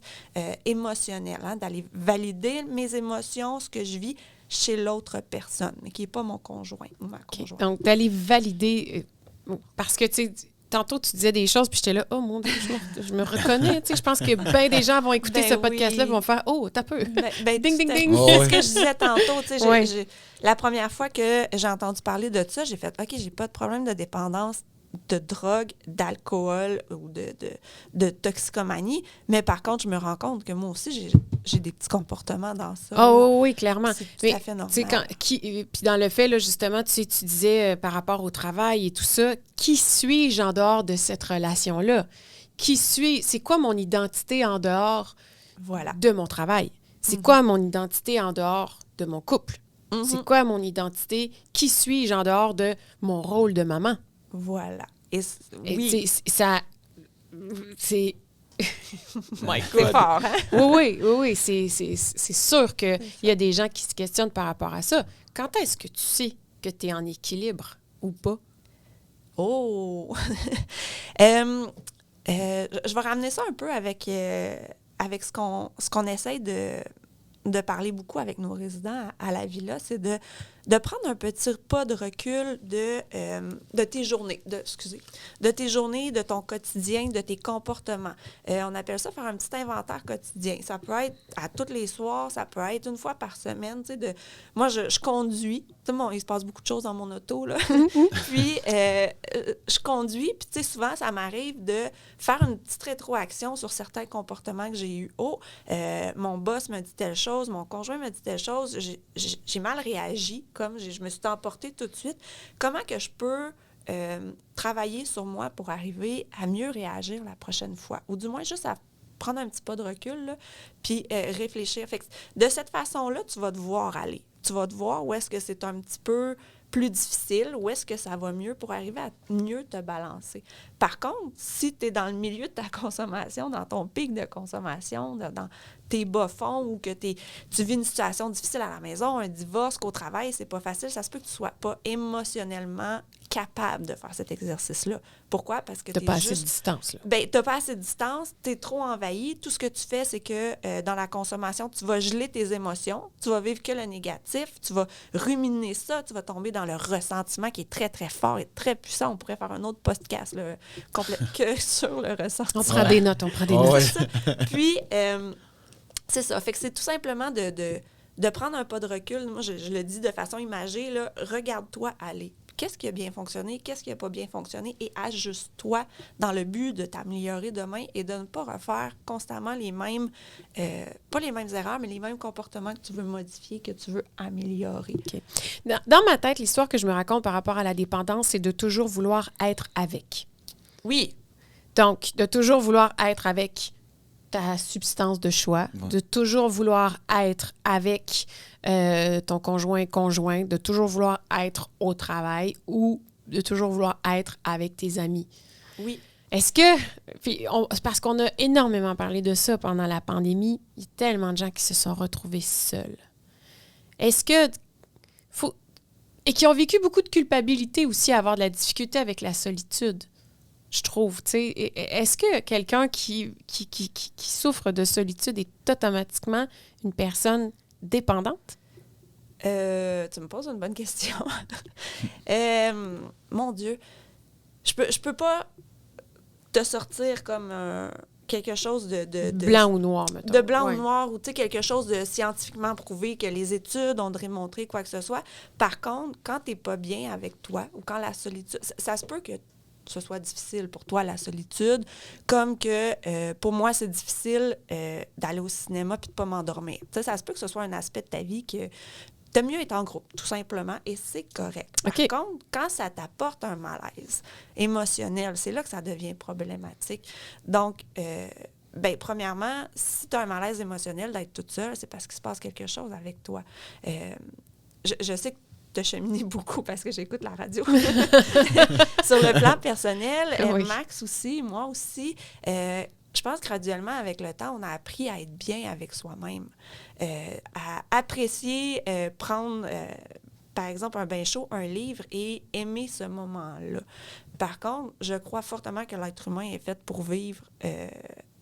émotionnelle, hein, d'aller valider mes émotions, ce que je vis chez l'autre personne, mais qui n'est pas mon conjoint ou ma conjointe. Donc, d'aller valider, parce que, tu sais, tantôt, tu disais des choses, puis j'étais là, oh mon Dieu, je me reconnais. Tu sais, je pense que bien des gens vont écouter ce podcast-là et vont faire, oh, t'as peu. Ding, ding, ding. C'est ce que je disais tantôt. Tu sais, la première fois que j'ai entendu parler de ça, j'ai fait, OK, j'ai pas de problème de dépendance de drogue, d'alcool ou de toxicomanie. Mais par contre, je me rends compte que moi aussi, j'ai des petits comportements dans ça. Oh oui, clairement. C'est tout à fait normal. Puis dans le fait, là, justement, tu disais par rapport au travail et tout ça, qui suis-je en dehors de cette relation-là? C'est quoi mon identité en dehors de mon travail? C'est quoi mon identité en dehors de mon couple? C'est quoi mon identité? Qui suis-je en dehors de mon rôle de maman? Voilà. Oui. Ça... C'est... C'est fort, hein? Oui. C'est sûr qu'il y a des gens qui se questionnent par rapport à ça. Quand est-ce que tu sais que tu es en équilibre ou pas? Oh! Je vais ramener ça un peu avec ce qu'on essaye de parler beaucoup avec nos résidents à la Villa, c'est de prendre un petit pas de recul de tes journées, de tes journées, de ton quotidien, de tes comportements. On appelle ça faire un petit inventaire quotidien. Ça peut être à tous les soirs, ça peut être une fois par semaine. Moi, je conduis. Il se passe beaucoup de choses dans mon auto, là. Puis, je conduis, puis souvent, ça m'arrive de faire une petite rétroaction sur certains comportements que j'ai eus. Mon boss me dit telle chose, mon conjoint me dit telle chose, j'ai mal réagi, comme je me suis emportée tout de suite. Comment que je peux travailler sur moi pour arriver à mieux réagir la prochaine fois? Ou du moins, juste à prendre un petit pas de recul, là, puis réfléchir. Fait que de cette façon-là, tu vas te voir aller. Tu vas te voir où est-ce que c'est un petit peu plus difficile, où est-ce que ça va mieux pour arriver à mieux te balancer. Par contre, si tu es dans le milieu de ta consommation, dans ton pic de consommation, dans tes bas-fonds ou que tu vis une situation difficile à la maison, un divorce, qu'au travail, c'est pas facile, ça se peut que tu sois pas émotionnellement capable de faire cet exercice-là. Pourquoi? Parce que tu n'as pas assez de distance. Tu n'as pas assez de distance, tu es trop envahi. Tout ce que tu fais, c'est que dans la consommation, tu vas geler tes émotions, tu vas vivre que le négatif, tu vas ruminer ça, tu vas tomber dans le ressentiment qui est très, très fort et très puissant. On pourrait faire un autre podcast là, que sur le ressentiment. On prend des notes. Ouais. Puis, c'est ça. Fait que c'est tout simplement de prendre un pas de recul. Moi, je le dis de façon imagée, là, regarde-toi aller. Qu'est-ce qui a bien fonctionné, qu'est-ce qui n'a pas bien fonctionné et ajuste-toi dans le but de t'améliorer demain et de ne pas refaire constamment les mêmes, pas les mêmes erreurs, mais les mêmes comportements que tu veux modifier, que tu veux améliorer. Okay. Dans ma tête, l'histoire que je me raconte par rapport à la dépendance, c'est de toujours vouloir être avec. Oui. Donc, de toujours vouloir être avec ta substance de choix, de toujours vouloir être avec ton conjoint, de toujours vouloir être au travail ou de toujours vouloir être avec tes amis. Oui. Est-ce que, parce qu'on a énormément parlé de ça pendant la pandémie, il y a tellement de gens qui se sont retrouvés seuls. Est-ce que, et qui ont vécu beaucoup de culpabilité aussi à avoir de la difficulté avec la solitude, je trouve, tu sais. Est-ce que quelqu'un qui souffre de solitude est automatiquement une personne dépendante? Tu me poses une bonne question. Mon Dieu, je peux pas te sortir comme quelque chose de blanc ou noir, mettons. De blanc ou noir, ou quelque chose de scientifiquement prouvé, que les études ont démontré quoi que ce soit. Par contre, quand tu n'es pas bien avec toi, ou quand la solitude... Ça se peut que ce soit difficile pour toi, la solitude, comme que pour moi, c'est difficile d'aller au cinéma puis de ne pas m'endormir. Ça se peut que ce soit un aspect de ta vie que t'aimes mieux être en groupe, tout simplement, et c'est correct. Par contre, quand ça t'apporte un malaise émotionnel, c'est là que ça devient problématique. Donc, premièrement, si tu as un malaise émotionnel d'être toute seule, c'est parce qu'il se passe quelque chose avec toi. Je sais que tu as cheminé beaucoup parce que j'écoute la radio. Sur le plan personnel, Max aussi, moi aussi, je pense que graduellement, avec le temps, on a appris à être bien avec soi-même, à apprécier, prendre, par exemple, un bain chaud, un livre et aimer ce moment-là. Par contre, je crois fortement que l'être humain est fait pour vivre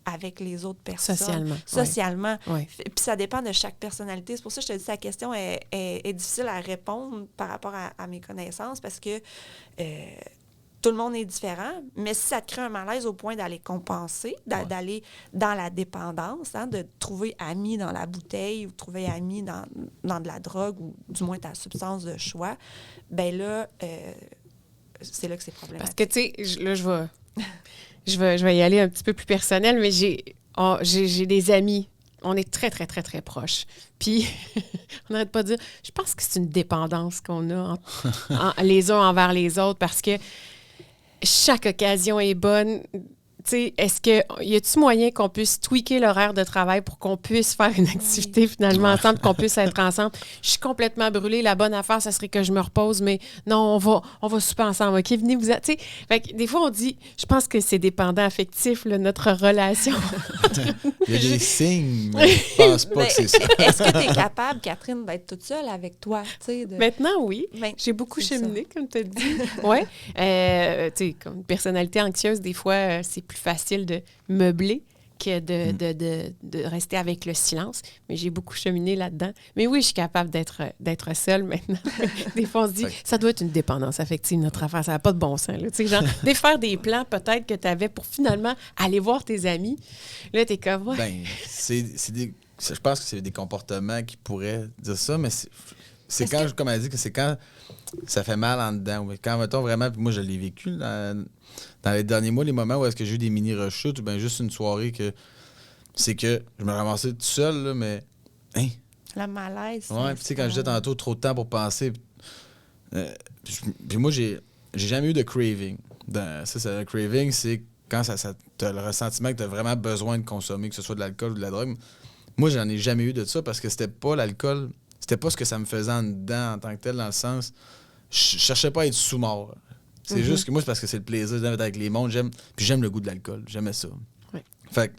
avec les autres personnes. Socialement. Ouais. Puis ça dépend de chaque personnalité. C'est pour ça que je te dis que ta question est difficile à répondre par rapport à mes connaissances parce que tout le monde est différent, mais si ça te crée un malaise au point d'aller compenser, d'aller dans la dépendance, de trouver ami dans la bouteille ou trouver ami dans de la drogue ou du moins ta substance de choix, bien là, c'est là que c'est problématique. Parce que, tu sais, là, je vais y aller un petit peu plus personnel, mais j'ai des amis. On est très, très, très, très proches. Puis, on n'arrête pas de dire, je pense que c'est une dépendance qu'on a les uns envers les autres parce que chaque occasion est bonne. Tu sais, y a-t-il moyen qu'on puisse tweaker l'horaire de travail pour qu'on puisse faire une activité finalement ensemble, qu'on puisse être ensemble? Je suis complètement brûlée. La bonne affaire, ça serait que je me repose, mais non, on va souper ensemble. OK, venez vous... Tu sais, fait que des fois, on dit, je pense que c'est dépendant affectif, là, notre relation. Il y a des signes, mais je pense pas que c'est ça. Est-ce que tu es capable, Catherine, d'être toute seule avec toi? Maintenant, oui. J'ai beaucoup cheminé, comme tu as dit. Oui. Tu sais, comme une personnalité anxieuse, des fois, c'est plus facile de meubler que de rester avec le silence. Mais j'ai beaucoup cheminé là-dedans. Mais oui, je suis capable d'être seule maintenant. Des fois, on se dit, ça doit être une dépendance affective, notre affaire. Ça n'a pas de bon sens. Tu sais, genre, défaire des plans peut-être que tu avais pour finalement aller voir tes amis. Là, tu es comme, ouais. Ben, je pense que c'est des comportements qui pourraient dire ça, mais c'est quand, comme elle dit, que c'est quand ça fait mal en dedans. Quand, mettons, vraiment, puis moi, je l'ai vécu dans les derniers mois, les moments où est-ce que j'ai eu des mini-rechutes, ou bien juste une soirée que c'est que je me ramassais tout seul, là, mais... Hein? La malaise. Ouais, puis tu sais, quand je disais tantôt trop de temps pour penser... puis moi, j'ai jamais eu de craving. Le craving, c'est quand tu as le ressentiment que tu as vraiment besoin de consommer, que ce soit de l'alcool ou de la drogue. Moi, j'en ai jamais eu de ça parce que c'était pas l'alcool... C'était pas ce que ça me faisait en dedans en tant que tel, dans le sens... Je cherchais pas à être sous-mort. C'est juste que moi, c'est parce que c'est le plaisir d'être avec les mondes. J'aime le goût de l'alcool. J'aimais ça. Oui. Fait que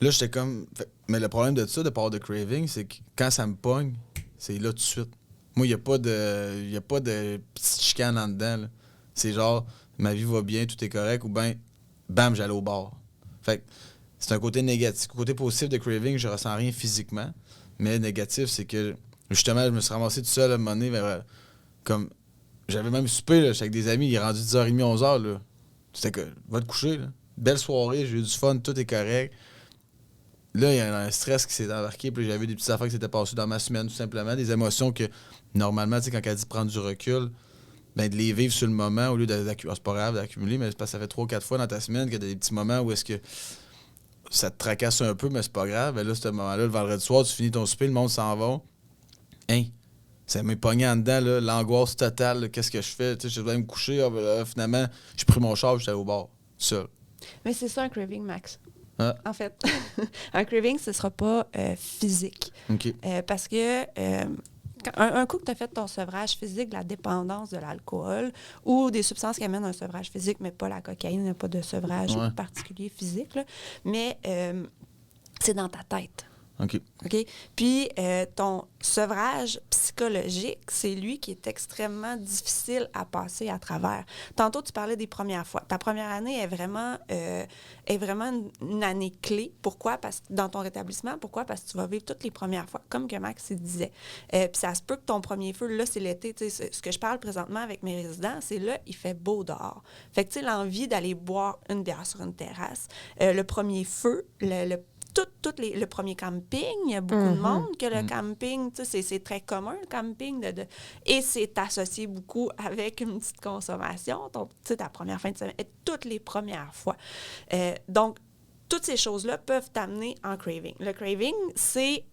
là, j'étais comme... Mais le problème de ça, de part de craving, c'est que quand ça me pogne, c'est là tout de suite. Moi, il n'y a pas de petite chicane en dedans. Là. C'est genre, ma vie va bien, tout est correct, ou bien, bam, j'allais au bar. Fait que c'est un côté négatif. Le côté positif de craving, je ressens rien physiquement. Mais négatif, c'est que, justement, je me suis ramassé tout seul à un moment donné, comme... J'avais même soupé, là, avec des amis, il est rendu 10h30, 11h, là. C'était que, va te coucher, là. Belle soirée, j'ai eu du fun, tout est correct. Là, il y a un stress qui s'est embarqué, puis j'avais des petites affaires qui s'étaient passées dans ma semaine, tout simplement. Des émotions que, normalement, tu sais, quand elle dit prendre du recul, ben de les vivre sur le moment, au lieu d'accumuler. C'est pas grave d'accumuler, mais c'est parce que ça fait 3 ou 4 fois dans ta semaine qu'il y a des petits moments où est-ce que ça te tracasse un peu, mais c'est pas grave. Ben là, ce moment-là, le vendredi soir, tu finis ton souper, le monde s'en va. Hein? Ça m'est pogné en dedans, là, l'angoisse totale. Là, qu'est-ce que je fais? Tu sais, je devais me coucher. Finalement, j'ai pris mon char et j'étais allé au bar. Seul. Mais c'est ça un craving, Max. Ah. En fait, un craving, ce ne sera pas physique. OK. Parce que un coup que tu as fait ton sevrage physique de la dépendance de l'alcool ou des substances qui amènent un sevrage physique, mais pas la cocaïne, il n'y a pas de sevrage particulier physique, là, mais c'est dans ta tête. OK. Puis ton sevrage psychologique, psychologique, c'est lui qui est extrêmement difficile à passer à travers. Tantôt, tu parlais des premières fois. Ta première année est vraiment une année clé. Pourquoi? Parce que dans ton rétablissement, pourquoi? Parce que tu vas vivre toutes les premières fois, comme que Max disait. Puis ça se peut que ton premier feu, là, c'est l'été. Ce que je parle présentement avec mes résidents, c'est là, il fait beau dehors. Fait que, tu sais, l'envie d'aller boire une bière sur une terrasse, le premier feu, le premier camping, il y a beaucoup de monde que le camping, tu sais, c'est très commun, le camping, et c'est associé beaucoup avec une petite consommation. Donc, tu sais, ta première fin de semaine, et toutes les premières fois. Donc, toutes ces choses-là peuvent t'amener en craving. Le craving, c'est...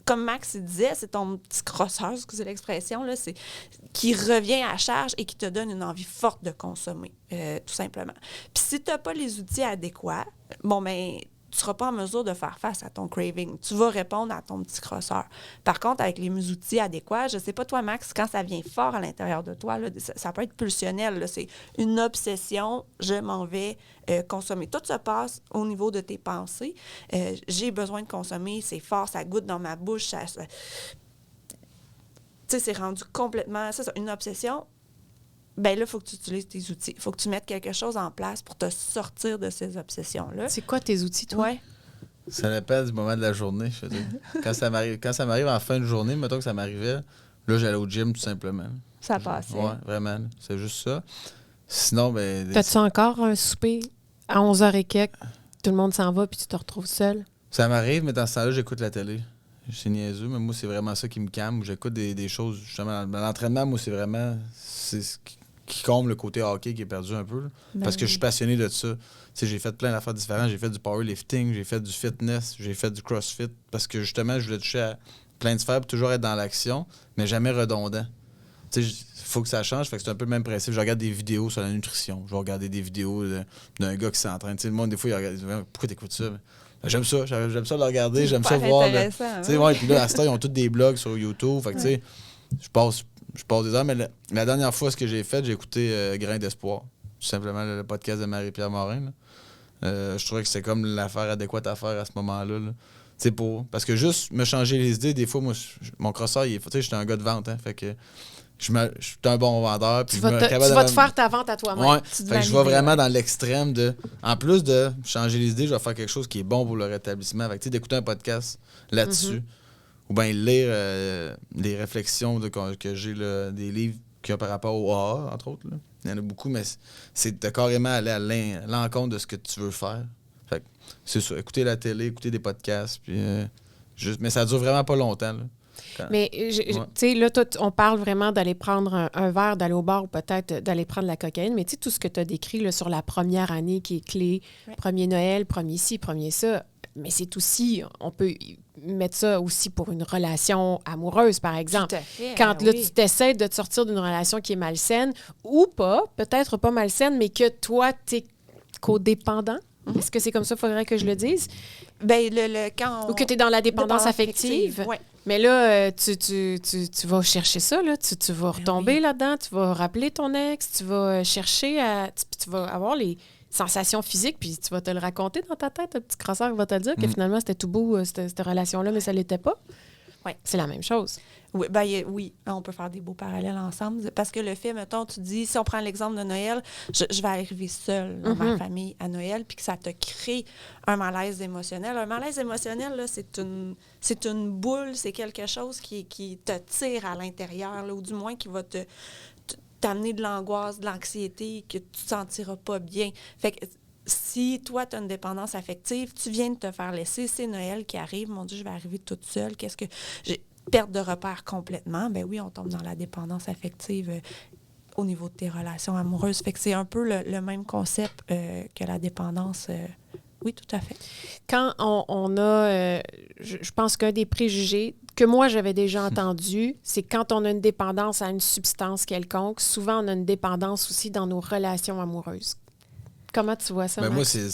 comme Max disait, c'est ton petit crosseur, excusez l'expression, là, qui revient à charge et qui te donne une envie forte de consommer, tout simplement. Puis si tu n'as pas les outils adéquats, tu ne seras pas en mesure de faire face à ton craving. Tu vas répondre à ton petit crosseur. Par contre, avec les outils adéquats, je ne sais pas toi, Max, quand ça vient fort à l'intérieur de toi, là, ça peut être pulsionnel. Là, c'est une obsession, je m'en vais consommer. Tout se passe au niveau de tes pensées. J'ai besoin de consommer, c'est fort, ça goûte dans ma bouche. Tu sais, c'est rendu complètement... C'est ça, une obsession. Bien là, il faut que tu utilises tes outils. Il faut que tu mettes quelque chose en place pour te sortir de ces obsessions-là. C'est quoi tes outils, toi? Ouais. Ça dépend du moment de la journée, je veux dire. Quand ça m'arrive en fin de journée, mettons que ça m'arrivait, là, j'allais au gym, tout simplement. Ça passait. Oui, vraiment. C'est juste ça. Sinon, ben... T'as-tu encore un souper à 11h et quelques, tout le monde s'en va, puis tu te retrouves seul? Ça m'arrive, mais dans ce temps-là, j'écoute la télé. C'est niaiseux, mais moi, c'est vraiment ça qui me calme. J'écoute des choses, justement. Dans l'entraînement, moi, c'est vraiment... C'est ce qui comble le côté hockey qui est perdu un peu. Parce que je suis passionné de ça. Tu sais, j'ai fait plein d'affaires différentes. J'ai fait du powerlifting, j'ai fait du fitness, j'ai fait du crossfit. Parce que, justement, je voulais toucher à plein de sphères pour toujours être dans l'action, mais jamais redondant. Tu sais, il faut que ça change. Fait que c'est un peu le même principe. Je regarde des vidéos sur la nutrition. Je vais regarder des vidéos d'un gars qui s'entraîne. Tu sais, le monde, des fois, il regarde. Pourquoi t'écoutes ça? J'aime ça le regarder, j'aime ça voir. Tu sais, ouais, puis là, à ce temps, ils ont tous des blogs sur YouTube. Fait que, tu sais, je passe des heures. Mais la dernière fois, ce que j'ai fait, j'ai écouté Grain d'espoir. Tout simplement, le podcast de Marie-Pierre Morin. Je trouvais que c'était comme l'affaire adéquate à faire à ce moment-là. Là. Parce que juste me changer les idées, des fois, moi, mon crosseur, tu sais, j'étais un gars de vente. Hein, fait que je suis un bon vendeur. Tu vas te faire ta vente à toi-même. Ouais. Fait que je vais vraiment dans l'extrême de... En plus de changer les idées, je vais faire quelque chose qui est bon pour le rétablissement. Fait que, d'écouter un podcast là-dessus. Ou bien lire les réflexions que j'ai, là, des livres qu'il y a par rapport au AA, entre autres. Là. Il y en a beaucoup, mais c'est de carrément aller à l'encontre de ce que tu veux faire. Fait que c'est ça. Écouter la télé, écouter des podcasts. Puis, mais ça dure vraiment pas longtemps. Là. Mais, tu sais, là, on parle vraiment d'aller prendre un verre, d'aller au bar ou peut-être d'aller prendre la cocaïne. Mais tu sais, tout ce que tu as décrit là, sur la première année qui est clé, premier Noël, premier ci, premier ça, mais c'est aussi, on peut mettre ça aussi pour une relation amoureuse, par exemple. Tout à fait. Quand là, tu t'essaies de te sortir d'une relation qui est malsaine ou pas, peut-être pas malsaine, mais que toi, tu es codépendant. Est-ce que c'est comme ça qu'il faudrait que je le dise? Bien, ou que tu es dans la dépendance affective. Oui. Mais là, tu vas chercher ça, là. Tu vas retomber là-dedans, tu vas rappeler ton ex, tu vas chercher tu vas avoir les sensations physiques, puis tu vas te le raconter dans ta tête, un petit crosseur va te le dire que finalement, c'était tout beau, cette relation-là, mais ça ne l'était pas. Oui. C'est la même chose. Oui, oui, on peut faire des beaux parallèles ensemble. Parce que le fait, mettons, tu dis, si on prend l'exemple de Noël, je vais arriver seule dans ma famille à Noël, puis que ça te crée un malaise émotionnel. Un malaise émotionnel, là, c'est une boule, c'est quelque chose qui te tire à l'intérieur, là, ou du moins qui va t'amener de l'angoisse, de l'anxiété, que tu ne te sentiras pas bien. Fait que si toi, tu as une dépendance affective, tu viens de te faire laisser, c'est Noël qui arrive, mon Dieu, je vais arriver toute seule, perte de repères complètement, ben oui, on tombe dans la dépendance affective au niveau de tes relations amoureuses. Fait que c'est un peu le même concept que la dépendance. Oui, tout à fait. Quand on a, je pense qu'un des préjugés que moi, j'avais déjà entendu, c'est quand on a une dépendance à une substance quelconque, souvent, on a une dépendance aussi dans nos relations amoureuses. Comment tu vois ça, ben Max? moi,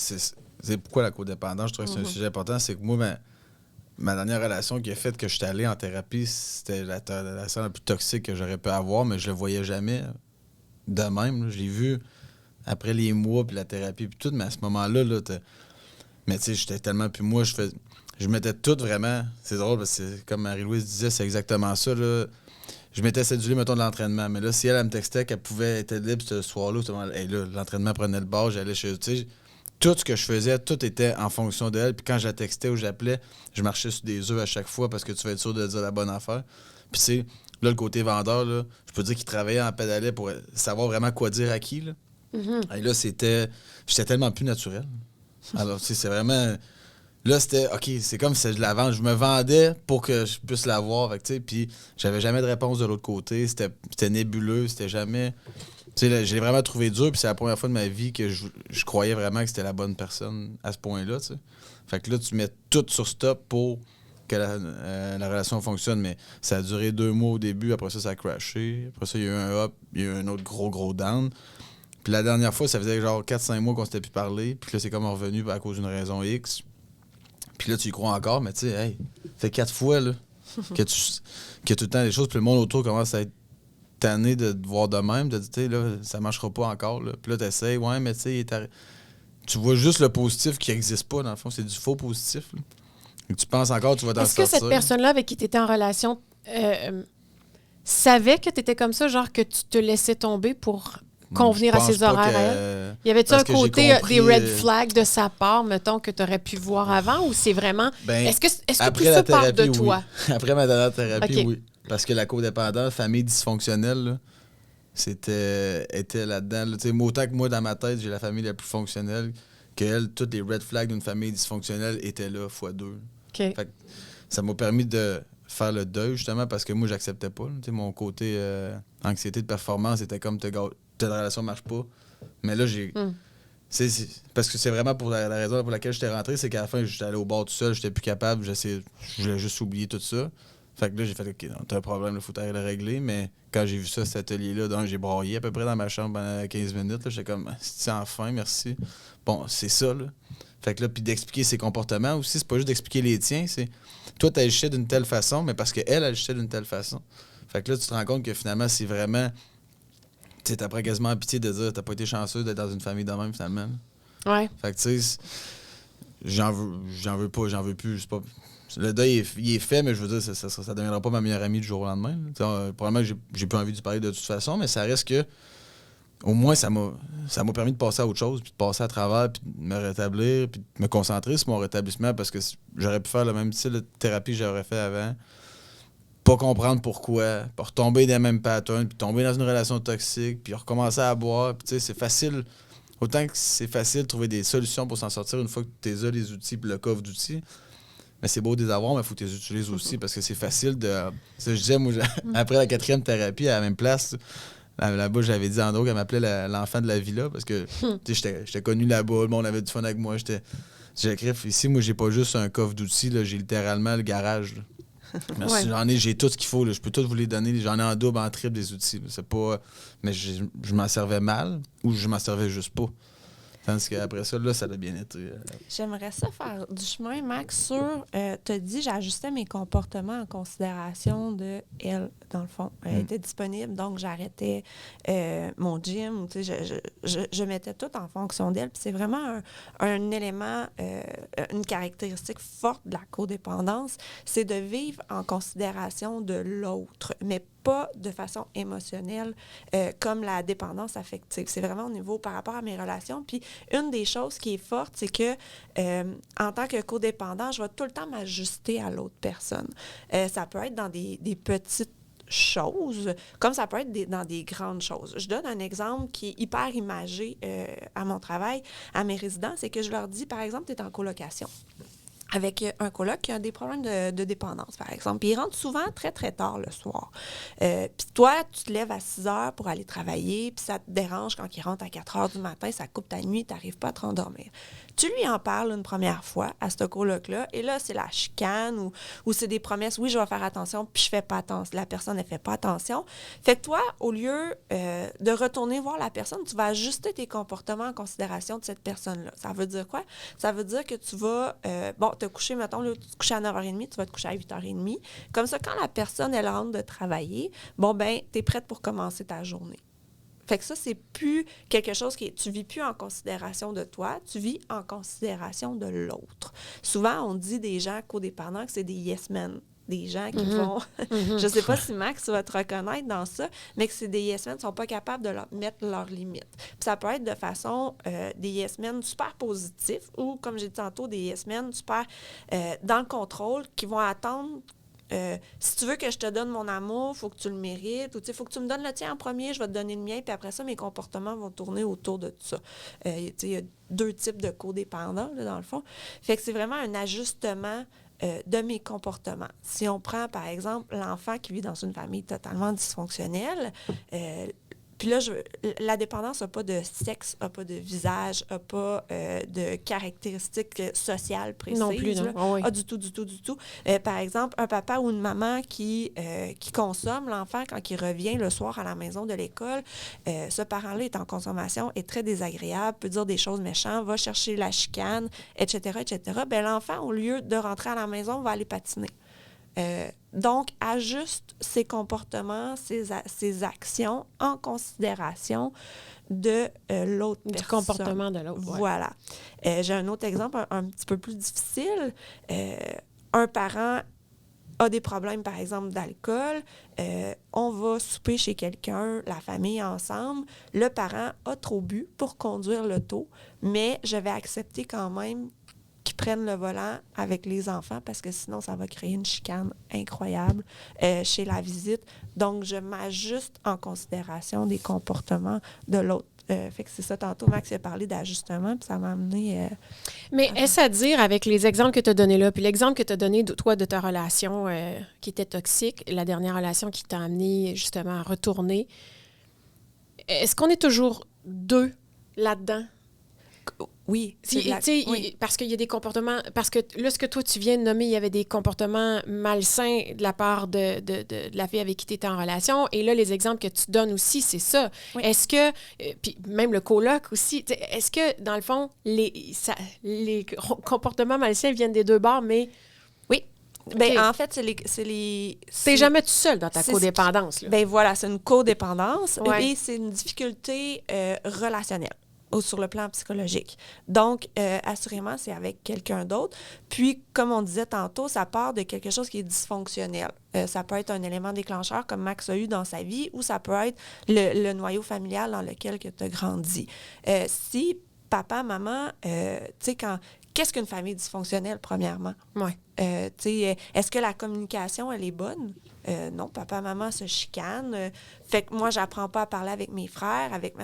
c'est pourquoi la codépendance, je trouve que c'est un sujet important, c'est que moi, ma dernière relation qui a fait que je suis allé en thérapie, c'était la relation la plus toxique que j'aurais pu avoir, mais je le voyais jamais de même. Là. Je l'ai vu après les mois, puis la thérapie, puis tout, mais à ce moment-là, mais tu sais, j'étais tellement plus moi. je mettais tout vraiment... C'est drôle, parce que comme Marie-Louise disait, c'est exactement ça, là. Je m'étais cédulé, mettons, de l'entraînement. Mais là, si elle me textait qu'elle pouvait être libre ce soir-là, là, l'entraînement prenait le bord, j'allais chez eux. Tu sais, tout ce que je faisais, tout était en fonction d'elle. Puis quand je la textais ou j'appelais, je marchais sur des œufs à chaque fois parce que tu vas être sûr de dire la bonne affaire. Puis c'est là, le côté vendeur, là, je peux dire qu'il travaillait en pédalait pour savoir vraiment quoi dire à qui. Là. Et là, j'étais tellement plus naturel. Alors, tu sais, c'est vraiment... Là, c'était, OK, c'est comme si je la vends. Je me vendais pour que je puisse la voir. Puis j'avais jamais de réponse de l'autre côté. C'était nébuleux. C'était jamais... Tu sais, je l'ai vraiment trouvé dur. Puis c'est la première fois de ma vie que je croyais vraiment que c'était la bonne personne à ce point-là. T'sais. Fait que là, tu mets tout sur stop pour que la relation fonctionne. Mais ça a duré 2 mois au début. Après ça a crashé. Après ça, il y a eu un up. Il y a eu un autre gros down. Puis la dernière fois, ça faisait genre 4-5 mois qu'on s'était plus parlé. Puis là, c'est comme revenu à cause d'une raison X. Puis là, tu y crois encore, mais tu sais, hey, ça fait 4 fois là, qu'il y a tout le temps des choses, puis le monde autour commence à être tanné de te voir de même, de dire, tu sais, là, ça marchera pas encore. Là. Puis là, tu essaies, ouais, mais tu sais, tu vois juste le positif qui n'existe pas, dans le fond, c'est du faux positif. Là. Et tu penses encore, tu vas t'en sortir. Est-ce que cette personne-là avec qui tu étais en relation savait que tu étais comme ça, genre que tu te laissais tomber pour convenir à ses horaires à elle? Y avait-tu un côté des red flags de sa part, mettons, que tu aurais pu voir avant, ou c'est vraiment... Est-ce que tout ça part de toi? Après ma dernière thérapie, okay. oui. Parce que la codépendance, famille dysfonctionnelle, là, était là-dedans. Là. Autant que moi, dans ma tête, j'ai la famille la plus fonctionnelle, qu'elle, toutes les red flags d'une famille dysfonctionnelle étaient là, x2. Okay. Fait que ça m'a permis de faire le deuil, justement, parce que moi, j'acceptais pas. Mon côté anxiété de performance était comme ta relation marche pas. Mais là, j'ai... parce que c'est vraiment pour la raison pour laquelle j'étais rentré, c'est qu'à la fin, j'étais allé au bar tout seul, j'étais plus capable, je voulais juste oublier tout ça. Fait que là, j'ai fait, OK, t'as un problème, il faut aller le régler. Mais quand j'ai vu ça, cet atelier-là, j'ai braillé à peu près dans ma chambre pendant 15 minutes. Là, j'étais comme, c'est enfin, merci. Bon, c'est ça, là. Fait que là, puis d'expliquer ses comportements aussi, c'est pas juste d'expliquer les tiens, c'est toi, t'agissais d'une telle façon, mais parce qu'elle agissait d'une telle façon. Fait que là, tu te rends compte que finalement, c'est vraiment... Tu sais, t'apprends quasiment à pitié de dire t'as pas été chanceux d'être dans une famille de même, finalement. Ouais. Fait que, tu sais, j'en veux pas, j'en veux plus. Pas... Le deuil, il est fait, mais je veux dire, ça deviendra pas ma meilleure amie du jour au lendemain. Probablement que j'ai pas envie de parler de toute façon, mais ça reste que, au moins, ça m'a permis de passer à autre chose, puis de passer à travers, puis de me rétablir, puis de me concentrer sur mon rétablissement, parce que j'aurais pu faire le même style de thérapie que j'aurais fait avant. Pas comprendre pourquoi, pas retomber dans les mêmes patterns, puis tomber dans une relation toxique, puis recommencer à boire. Puis tu sais, c'est facile. Autant que c'est facile de trouver des solutions pour s'en sortir une fois que tu as les outils, puis le coffre d'outils. Mais c'est beau de les avoir, mais il faut que tu les utilises aussi, parce que c'est facile de... je disais, moi, après la 4e thérapie, à la même place, là-bas, j'avais dit en dos qu'elle m'appelait l'enfant de la villa, parce que j'étais connu là-bas, le monde avait du fun avec moi. J'ai écrit, ici, moi, j'ai pas juste un coffre d'outils, là, j'ai littéralement le garage. Là. Merci, j'ai tout ce qu'il faut. Là. Je peux tout vous les donner. J'en ai en double, en triple des outils. Là. C'est pas... Mais je m'en servais mal ou je m'en servais juste pas. Tandis qu'après ça, là, ça a bien été. J'aimerais ça faire du chemin, Max, sur... t'as dit, j'ajustais mes comportements en considération de elle, dans le fond. Elle était disponible, donc j'arrêtais mon gym. Tu sais, je mettais tout en fonction d'elle. Puis c'est vraiment un élément, une caractéristique forte de la codépendance, c'est de vivre en considération de l'autre, mais pas de façon émotionnelle comme la dépendance affective. C'est vraiment au niveau par rapport à mes relations. Puis une des choses qui est forte, c'est que en tant que codépendant, je vais tout le temps m'ajuster à l'autre personne. Ça peut être dans des petites choses, comme ça peut être dans des grandes choses. Je donne un exemple qui est hyper imagé à mon travail, à mes résidents, c'est que je leur dis, par exemple, tu es en colocation avec un coloc qui a des problèmes de dépendance, par exemple. Puis il rentre souvent très, très tard le soir. Puis toi, tu te lèves à 6 heures pour aller travailler, puis ça te dérange quand il rentre à 4 heures du matin, ça coupe ta nuit, tu n'arrives pas à te rendormir. Tu lui en parles une première fois à ce coloc-là, et là, c'est la chicane ou c'est des promesses, oui, je vais faire attention, puis je fais pas attention. La personne, elle fait pas attention. Fait que toi, au lieu de retourner voir la personne, tu vas ajuster tes comportements en considération de cette personne-là. Ça veut dire quoi? Ça veut dire que tu vas, te coucher, mettons, là, tu te couches à 9h30, tu vas te coucher à 8h30. Comme ça, quand la personne, elle rentre de travailler, tu es prête pour commencer ta journée. Fait que ça, c'est plus quelque chose tu vis plus en considération de toi, tu vis en considération de l'autre. Souvent, on dit des gens codépendants que c'est des yes men. Des gens qui vont... Je sais pas si Max va te reconnaître dans ça, mais que c'est des yes men qui sont pas capables de mettre leurs limites. Puis ça peut être de façon des yes men super positifs ou, comme j'ai dit tantôt, des yes men super dans le contrôle qui vont attendre... si tu veux que je te donne mon amour, il faut que tu le mérites. Ou il faut que tu me donnes le tien en premier, je vais te donner le mien. Puis après ça, mes comportements vont tourner autour de ça. Il y a 2 types de codépendants, là, dans le fond. Fait que c'est vraiment un ajustement de mes comportements. Si on prend, par exemple, l'enfant qui vit dans une famille totalement dysfonctionnelle, puis là, la dépendance n'a pas de sexe, n'a pas de visage, n'a pas de caractéristiques sociales précises. Non plus, non. Oh, oui. Du tout. Par exemple, un papa ou une maman qui consomme l'enfant quand il revient le soir à la maison de l'école, ce parent-là est en consommation, est très désagréable, peut dire des choses méchantes, va chercher la chicane, etc., etc. Bien, l'enfant, au lieu de rentrer à la maison, va aller patiner. Donc, ajuste ses comportements, ses actions en considération de l'autre personne. Du comportement de l'autre. Voilà. J'ai un autre exemple un petit peu plus difficile. Un parent a des problèmes, par exemple, d'alcool. On va souper chez quelqu'un, la famille ensemble. Le parent a trop bu pour conduire l'auto, mais je vais accepter quand même qui prennent le volant avec les enfants parce que sinon, ça va créer une chicane incroyable chez la visite. Donc, je m'ajuste en considération des comportements de l'autre. Fait que c'est ça, tantôt, Max a parlé d'ajustement, puis ça m'a amené... Mais est-ce à dire, avec les exemples que tu as donnés là, puis l'exemple que tu as donné, toi, de ta relation qui était toxique, la dernière relation qui t'a amené justement à retourner, est-ce qu'on est toujours 2 là-dedans? Oui. Oui. Parce qu'il y a des comportements... Parce que là, ce que toi, tu viens de nommer, il y avait des comportements malsains de la part de la fille avec qui tu étais en relation. Et là, les exemples que tu donnes aussi, c'est ça. Oui. Est-ce que... puis même le coloc aussi. Est-ce que, dans le fond, les comportements malsains viennent des 2 bords, mais... Oui. Okay. En fait, T'es jamais tout seul dans ta codépendance. Là. Ben voilà, c'est une codépendance ouais. Et c'est une difficulté relationnelle. Ou sur le plan psychologique. Donc, assurément, c'est avec quelqu'un d'autre. Puis, comme on disait tantôt, ça part de quelque chose qui est dysfonctionnel. Ça peut être un élément déclencheur comme Max a eu dans sa vie ou ça peut être le noyau familial dans lequel tu as grandi. Si papa, maman, tu sais, qu'est-ce qu'une famille dysfonctionnelle, premièrement? Oui. Est-ce que la communication, elle est bonne? Non, papa, maman se chicanent. Fait que moi, j'apprends pas à parler avec mes frères, avec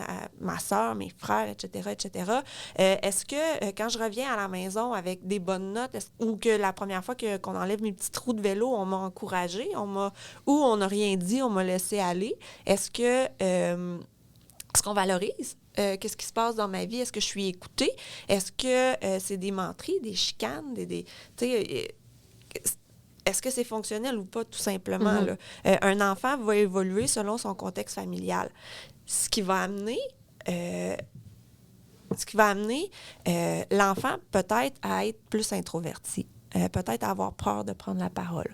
ma soeur, mes frères, etc., etc. Est-ce que quand je reviens à la maison avec des bonnes notes, ou que la première fois qu'on enlève mes petits trous de vélo, on m'a encouragée, ou on n'a rien dit, on m'a laissé aller? Est-ce qu'on valorise? Qu'est-ce qui se passe dans ma vie? Est-ce que je suis écoutée? Est-ce que c'est des menteries, des chicanes, est-ce que c'est fonctionnel ou pas, tout simplement? Là? Un enfant va évoluer selon son contexte familial. Ce qui va amener l'enfant peut-être à être plus introverti. Peut-être avoir peur de prendre la parole.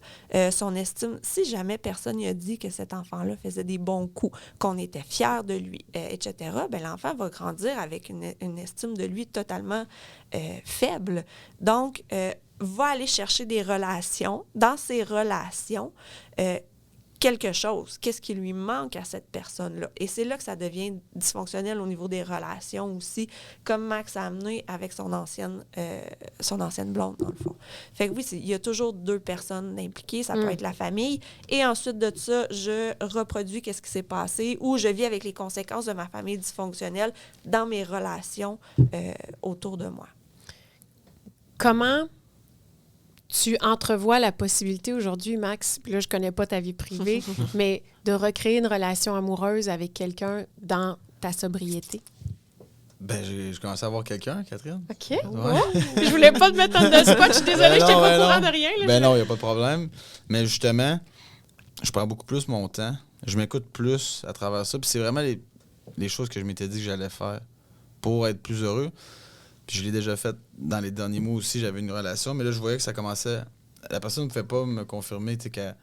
Son estime, si jamais personne n'a dit que cet enfant-là faisait des bons coups, qu'on était fier de lui, etc., bien, l'enfant va grandir avec une estime de lui totalement faible. Donc, va aller chercher des relations. Dans ces relations, quelque chose. Qu'est-ce qui lui manque à cette personne-là? Et c'est là que ça devient dysfonctionnel au niveau des relations aussi, comme Max a amené avec son ancienne blonde, dans le fond. Fait que oui, il y a toujours 2 personnes impliquées. Ça peut être la famille. Et ensuite de ça, je reproduis qu'est-ce qui s'est passé ou je vis avec les conséquences de ma famille dysfonctionnelle dans mes relations autour de moi. Comment tu entrevois la possibilité aujourd'hui, Max, puis là, je connais pas ta vie privée, mais de recréer une relation amoureuse avec quelqu'un dans ta sobriété? Ben, je commence à avoir quelqu'un, Catherine. OK. Ouais. Je voulais pas te mettre en the spot. Je suis désolée, je n'étais pas au courant de rien. Là, non, il n'y a pas de problème. Mais justement, je prends beaucoup plus mon temps. Je m'écoute plus à travers ça. Puis c'est vraiment les choses que je m'étais dit que j'allais faire pour être plus heureux. Puis je l'ai déjà fait dans les derniers mois aussi, j'avais une relation, mais là, je voyais que ça commençait... La personne ne pouvait pas me confirmer qu'elle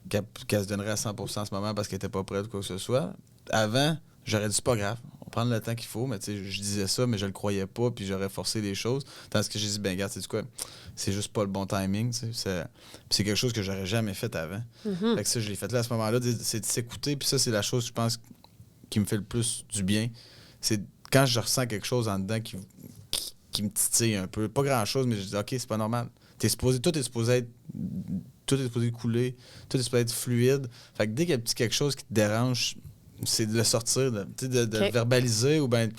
qu'elle se donnerait à 100% en ce moment parce qu'elle n'était pas prête ou quoi que ce soit. Avant, j'aurais dit, c'est pas grave, on va prendre le temps qu'il faut, mais tu sais, je disais ça, mais je le croyais pas, puis j'aurais forcé les choses. Tandis que j'ai dit, ben regarde, c'est quoi, c'est juste pas le bon timing, tu sais. C'est quelque chose que j'aurais jamais fait avant. Fait que ça, je l'ai fait là à ce moment-là, c'est de s'écouter, puis ça, c'est la chose, je pense, qui me fait le plus du bien. C'est quand je ressens quelque chose en dedans qui me titille un peu. Pas grand-chose, mais je dis, OK, c'est pas normal. Tout est supposé couler, tout est supposé être fluide. Fait que dès qu'il y a quelque chose qui te dérange, c'est de le sortir, de le verbaliser ou bien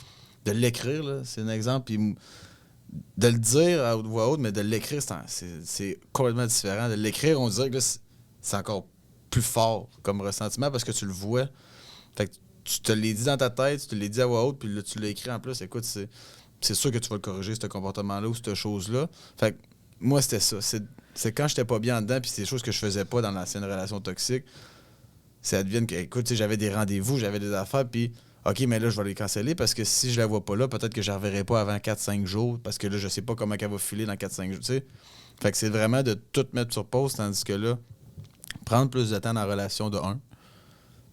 de l'écrire. Là. C'est un exemple. Puis de le dire à voix haute, mais de l'écrire, c'est complètement différent. De l'écrire, on dirait que là, c'est encore plus fort comme ressentiment parce que tu le vois. Fait que tu te l'as dit dans ta tête, tu te l'as dit à voix haute, puis là, tu l'as écrit en plus. Écoute, c'est sûr que tu vas le corriger, ce comportement-là ou cette chose-là. Fait que moi, c'était ça. C'est quand j'étais pas bien dedans, puis c'est des choses que je faisais pas dans l'ancienne relation toxique. Ça devient que, écoute, j'avais des rendez-vous, j'avais des affaires, puis OK, mais là, je vais les canceller parce que si je la vois pas là, peut-être que je la reverrai pas avant 4-5 jours parce que là, je sais pas comment elle va filer dans 4-5 jours, tu sais. Fait que c'est vraiment de tout mettre sur pause, tandis que là, prendre plus de temps dans la relation de un.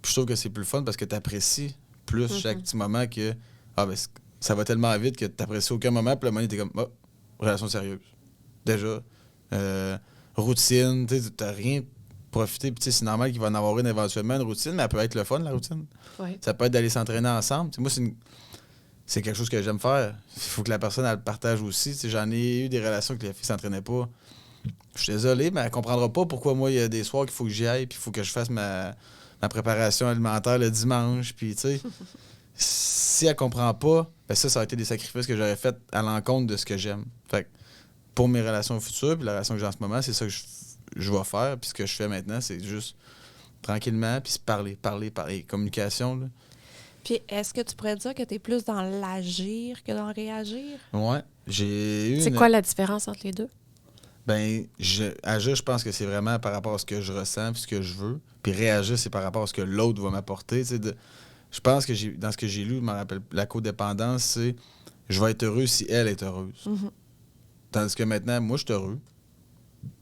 Puis je trouve que c'est plus fun parce que tu apprécies plus chaque petit moment que ça va tellement vite que tu n'apprécies aucun moment, puis le moment, tu es comme relation sérieuse. Déjà. Routine, tu n'as rien profité. Puis c'est normal qu'il va en avoir une éventuellement, une routine, mais elle peut être le fun, la routine. Ouais. Ça peut être d'aller s'entraîner ensemble. T'sais, moi, c'est quelque chose que j'aime faire. Il faut que la personne elle le partage aussi. T'sais, j'en ai eu des relations que les filles ne s'entraînaient pas. Je suis désolé, mais elle ne comprendra pas pourquoi moi, il y a des soirs qu'il faut que j'y aille, puis il faut que je fasse ma préparation alimentaire le dimanche. Puis, tu sais, si elle ne comprend pas, ben ça aurait été des sacrifices que j'aurais fait à l'encontre de ce que j'aime. Fait que pour mes relations futures, puis la relation que j'ai en ce moment, c'est ça que je vais faire. Puis ce que je fais maintenant, c'est juste tranquillement, puis parler. Communication, là. Puis est-ce que tu pourrais dire que tu es plus dans l'agir que dans le réagir? Ouais. J'ai eu C'est quoi la différence entre les deux? Ben, agir, je pense que c'est vraiment par rapport à ce que je ressens puis ce que je veux. Puis réagir, c'est par rapport à ce que l'autre va m'apporter. Je pense que dans ce que j'ai lu, je me rappelle, la codépendance, c'est je vais être heureux si elle est heureuse. Mm-hmm. Tandis que maintenant, moi, je suis heureux.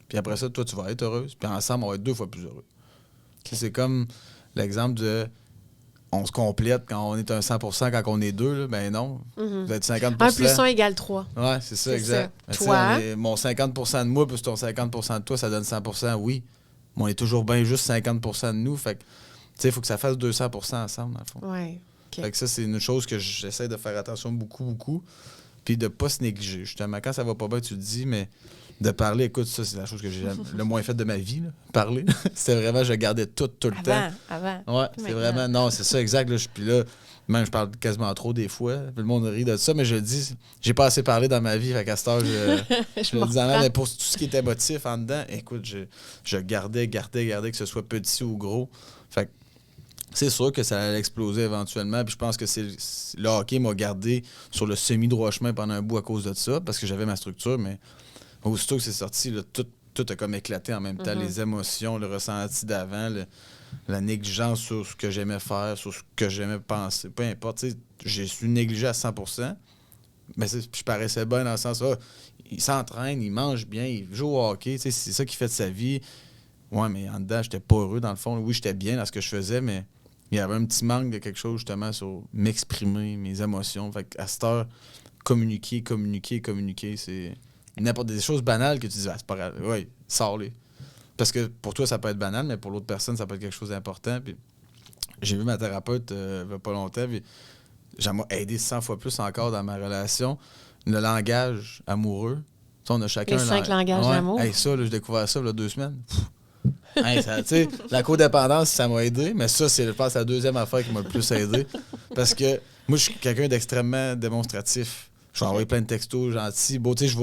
Puis après ça, toi, tu vas être heureuse. Puis ensemble, on va être 2 fois plus heureux. Okay. C'est comme l'exemple de on se complète quand on est un 100%, quand on est 2, là, ben non. Vous êtes 50%. 1 plus 1 égale 3. Ouais, c'est ça, exact. Ça. Toi? Mon 50% de moi plus ton 50% de toi, ça donne 100%, oui. Mais on est toujours bien juste 50% de nous. Fait que, tu sais, il faut que ça fasse 200% ensemble, dans le fond. Ouais. Okay. Fait que ça, c'est une chose que j'essaie de faire attention beaucoup. Puis de pas se négliger. Justement, quand ça va pas bien, tu le dis, mais de parler, écoute, ça, c'est la chose que j'ai le moins faite de ma vie, là. Parler. C'était vraiment, je gardais tout le temps. Avant. Ouais, c'est vraiment, non, c'est ça, exact. Là, puis là, même, je parle quasiment trop des fois. Puis le monde rit de ça, mais je le dis, j'ai pas assez parlé dans ma vie. Fait qu'à cette heure, je le dis en mais pour tout ce qui est émotif en dedans, écoute, je gardais, que ce soit petit ou gros. Fait que c'est sûr que ça allait exploser éventuellement. Puis je pense que le hockey m'a gardé sur le semi-droit chemin pendant un bout à cause de ça, parce que j'avais ma structure, mais aussitôt que c'est sorti, là, tout a comme éclaté en même temps. Les émotions, le ressenti d'avant, la négligence sur ce que j'aimais faire, sur ce que j'aimais penser. Peu importe, je suis négligé à 100%. Mais je paraissais bien dans le sens, il s'entraîne, il mange bien, il joue au hockey, c'est ça qu'il fait de sa vie. Ouais, mais en dedans, j'étais pas heureux dans le fond. Oui, j'étais bien dans ce que je faisais, mais il y avait un petit manque de quelque chose justement sur m'exprimer, mes émotions. Fait qu'à cette heure, communiquer, c'est n'importe des choses banales que tu dis, c'est pas grave, oui, sors-les. Parce que pour toi, ça peut être banal, mais pour l'autre personne, ça peut être quelque chose d'important. Puis j'ai vu ma thérapeute il y a pas longtemps, puis j'aimerais aider 100 fois plus encore dans ma relation. Le langage amoureux. T'sais, on a chacun les 5 langages d'amour. Hey, ça, là, j'ai découvert ça il y a 2 semaines. Hey, la codépendance, ça m'a aidé, mais ça, c'est, je pense, la deuxième affaire qui m'a le plus aidé. Parce que moi, je suis quelqu'un d'extrêmement démonstratif. Je vais envoyer plein de textos gentils. Bon, tu sais,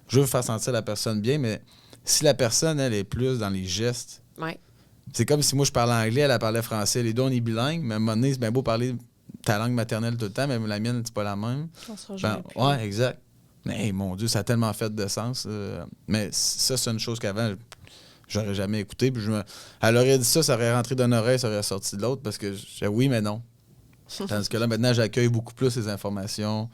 je veux faire sentir la personne bien, mais si la personne, elle est plus dans les gestes, c'est comme si moi, je parlais anglais, elle parlait français. Les deux, on est bilingues, mais à un moment donné, c'est bien beau parler ta langue maternelle tout le temps, mais la mienne, c'est pas la même. On se rejoint plus. Ouais, exact. Mais mon Dieu, ça a tellement fait de sens. Mais ça, c'est une chose qu'avant, j'aurais jamais écouté. Puis elle aurait dit ça aurait rentré d'une oreille, ça aurait sorti de l'autre, parce que oui, mais non. Tandis que là, maintenant, j'accueille beaucoup plus les informations.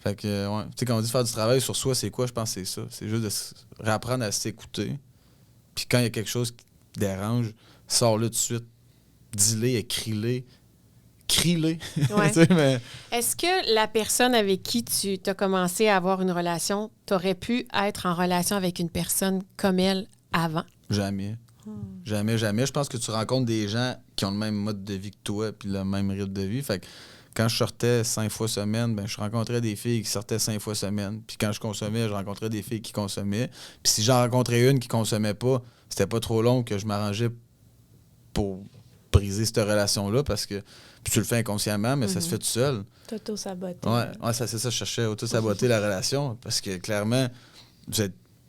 Fait que, ouais. Tu sais, quand on dit faire du travail sur soi, c'est quoi? Je pense que c'est ça. C'est juste de réapprendre à s'écouter. Puis quand il y a quelque chose dérange, sors-le tout de suite. Dis-le, écris-le. Crie-le. Ouais. Mais... Est-ce que la personne avec qui tu as commencé à avoir une relation, tu aurais pu être en relation avec une personne comme elle avant? Jamais. Jamais. Je pense que tu rencontres des gens qui ont le même mode de vie que toi puis le même rythme de vie. Fait que quand je sortais 5 fois semaine, ben je rencontrais des filles qui sortaient 5 fois semaine. Puis quand je consommais, je rencontrais des filles qui consommaient. Puis si j'en rencontrais une qui consommait pas, c'était pas trop long que je m'arrangeais pour briser cette relation-là parce que puis tu le fais inconsciemment, mais ça se fait tout seul. T'auto-saboter. Ouais, ça, c'est ça, je cherchais à auto-saboter la relation parce que clairement,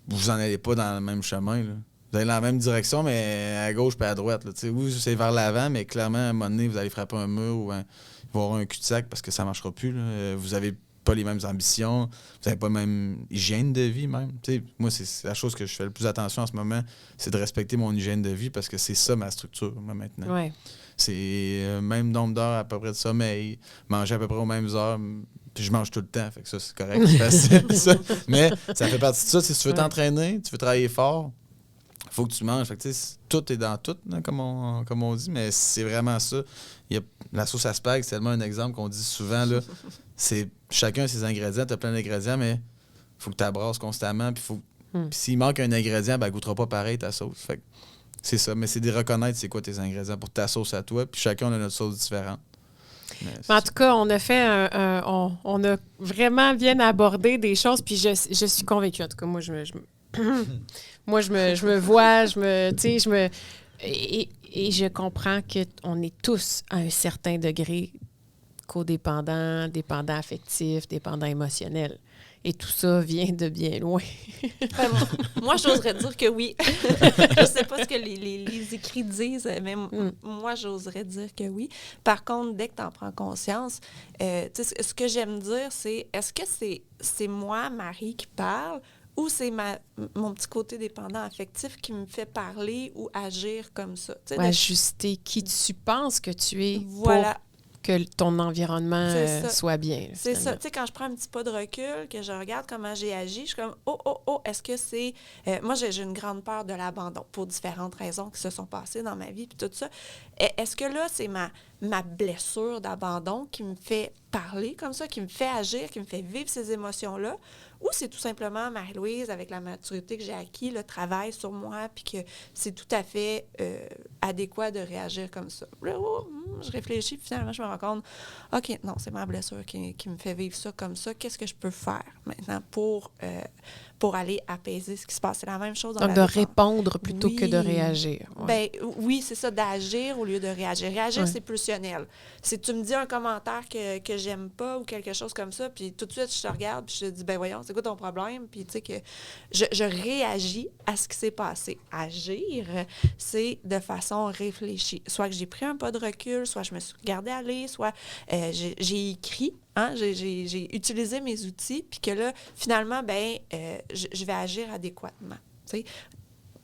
vous en allez pas dans le même chemin. Là. Vous allez dans la même direction, mais à gauche puis à droite. Là. Oui, c'est vers l'avant, mais clairement, à un moment donné, vous allez frapper un mur ou il va y avoir un cul-de-sac parce que ça marchera plus. Là. Vous avez pas les mêmes ambitions, vous n'avez pas la même hygiène de vie même. T'sais, moi, c'est la chose que je fais le plus attention en ce moment, c'est de respecter mon hygiène de vie parce que c'est ça ma structure, moi, maintenant. Ouais. C'est même nombre d'heures à peu près de sommeil, manger à peu près aux mêmes heures, puis je mange tout le temps, fait que ça, c'est correct, c'est facile, ça. Mais ça fait partie de ça. Si tu veux t'entraîner, tu veux travailler fort, il faut que tu manges. Fait que, tout est dans tout, hein, comme on dit, mais c'est vraiment ça. La sauce à spag, c'est tellement un exemple qu'on dit souvent, là. C'est chacun ses ingrédients, tu as plein d'ingrédients, mais il faut que tu abrasses constamment, puis s'il manque un ingrédient, ben, elle ne goûtera pas pareil ta sauce. Fait que c'est ça, mais c'est de reconnaître c'est quoi tes ingrédients pour ta sauce à toi, puis chacun a notre sauce différente. En tout cas, on a fait on a vraiment bien abordé des choses, puis je suis convaincue. En tout cas, moi, je me vois, et je comprends qu'on est tous à un certain degré codépendants, dépendants affectifs, dépendants émotionnels. Et tout ça vient de bien loin. Moi, j'oserais dire que oui. Je ne sais pas ce que les écrits disent, mais moi, j'oserais dire que oui. Par contre, dès que tu en prends conscience, ce que j'aime dire, c'est est-ce que c'est moi, Marie, qui parle ou c'est mon petit côté dépendant affectif qui me fait parler ou agir comme ça? Ajuster qui tu penses que tu es voilà. Pour que ton environnement soit bien. C'est ça. Tu sais, quand je prends un petit pas de recul, que je regarde comment j'ai agi, je suis comme, est-ce que c'est... moi, j'ai une grande peur de l'abandon pour différentes raisons qui se sont passées dans ma vie, puis tout ça. Est-ce que là, c'est ma blessure d'abandon qui me fait parler comme ça, qui me fait agir, qui me fait vivre ces émotions-là? Ou c'est tout simplement Marie-Louise, avec la maturité que j'ai acquis, le travail sur moi, puis que c'est tout à fait adéquat de réagir comme ça. Là, je réfléchis, puis finalement, je me rends compte, OK, non, c'est ma blessure qui me fait vivre ça comme ça. Qu'est-ce que je peux faire maintenant pour aller apaiser ce qui se passe? C'est la même chose dans Donc, de répondre plutôt que de réagir. Ouais. Ben, oui, c'est ça, d'agir au lieu de réagir. Réagir, c'est pulsionnel. Si tu me dis un commentaire que j'aime pas ou quelque chose comme ça, puis tout de suite, je te regarde, puis je te dis, ben voyons, c'est quoi ton problème? Puis tu sais que je réagis à ce qui s'est passé. Agir, c'est de façon réfléchie. Soit que j'ai pris un pas de recul, soit je me suis regardée aller, soit j'ai écrit. Hein? J'ai utilisé mes outils, puis que là, finalement, je vais agir adéquatement. Tu sais,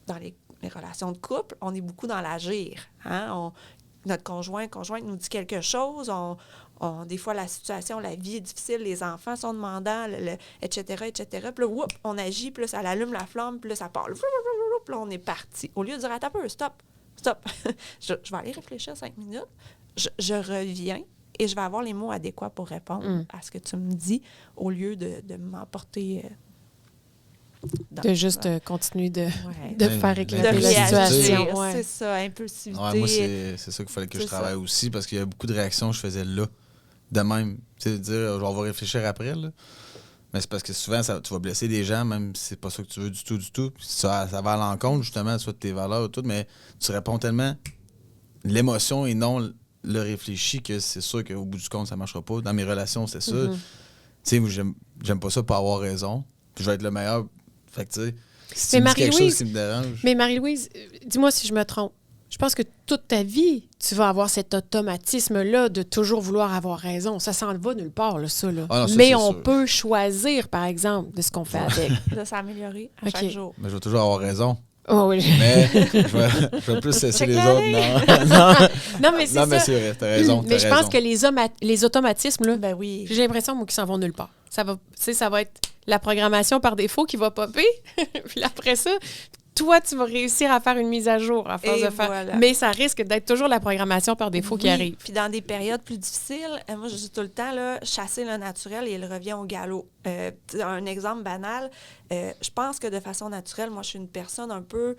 dans les relations de couple, on est beaucoup dans l'agir. Hein? Notre conjointe nous dit quelque chose, des fois, la situation, la vie est difficile, les enfants sont demandants, etc., etc. Puis là, on agit, puis là, ça allume la flamme, puis là, ça part. Puis là, on est parti. Au lieu de dire, attends un peu, stop. je vais aller réfléchir 5 minutes. Je reviens. Et je vais avoir les mots adéquats pour répondre à ce que tu me dis, au lieu de m'emporter... de juste continuer de faire éclater la situation. Ouais. C'est ça, impulsivité. Ouais, moi, c'est ça qu'il fallait que je travaille aussi, parce qu'il y a beaucoup de réactions que je faisais là, de même. Tu sais, dire, on va réfléchir après, là. Mais c'est parce que souvent, tu vas blesser des gens, même si c'est pas ça que tu veux du tout. Puis ça va à l'encontre, justement, soit de tes valeurs ou tout, mais tu réponds tellement l'émotion et non le réfléchi que c'est sûr qu'au bout du compte, ça marchera pas. Dans mes relations, c'est ça. Tu sais, moi, j'aime pas ça pour avoir raison. Puis je vais être le meilleur. Fait que, tu sais, si tu me dis quelque chose qui me dérange... Mais Marie-Louise, dis-moi si je me trompe. Je pense que toute ta vie, tu vas avoir cet automatisme-là de toujours vouloir avoir raison. Ça s'en va nulle part, là, ça. Là. Ah non, ça, mais on peut choisir, par exemple, de ce qu'on fait avec. De s'améliorer à chaque jour. Mais je vais toujours avoir raison. Oh, oui. Mais je vais plus cesser les autres. Non, mais c'est ça. Non, mais c'est vrai, t'as raison. Mais je pense que les automatismes, là, ben oui. J'ai l'impression, moi, qu'ils s'en vont nulle part. Ça va être la programmation par défaut qui va popper. Puis après ça, toi, tu vas réussir à faire une mise à jour à force de faire. Voilà. Mais ça risque d'être toujours la programmation par défaut qui arrive. Puis dans des périodes plus difficiles, moi, je dis tout le temps, là, chasser le naturel et il revient au galop. Un exemple banal, je pense que de façon naturelle, moi, je suis une personne un peu...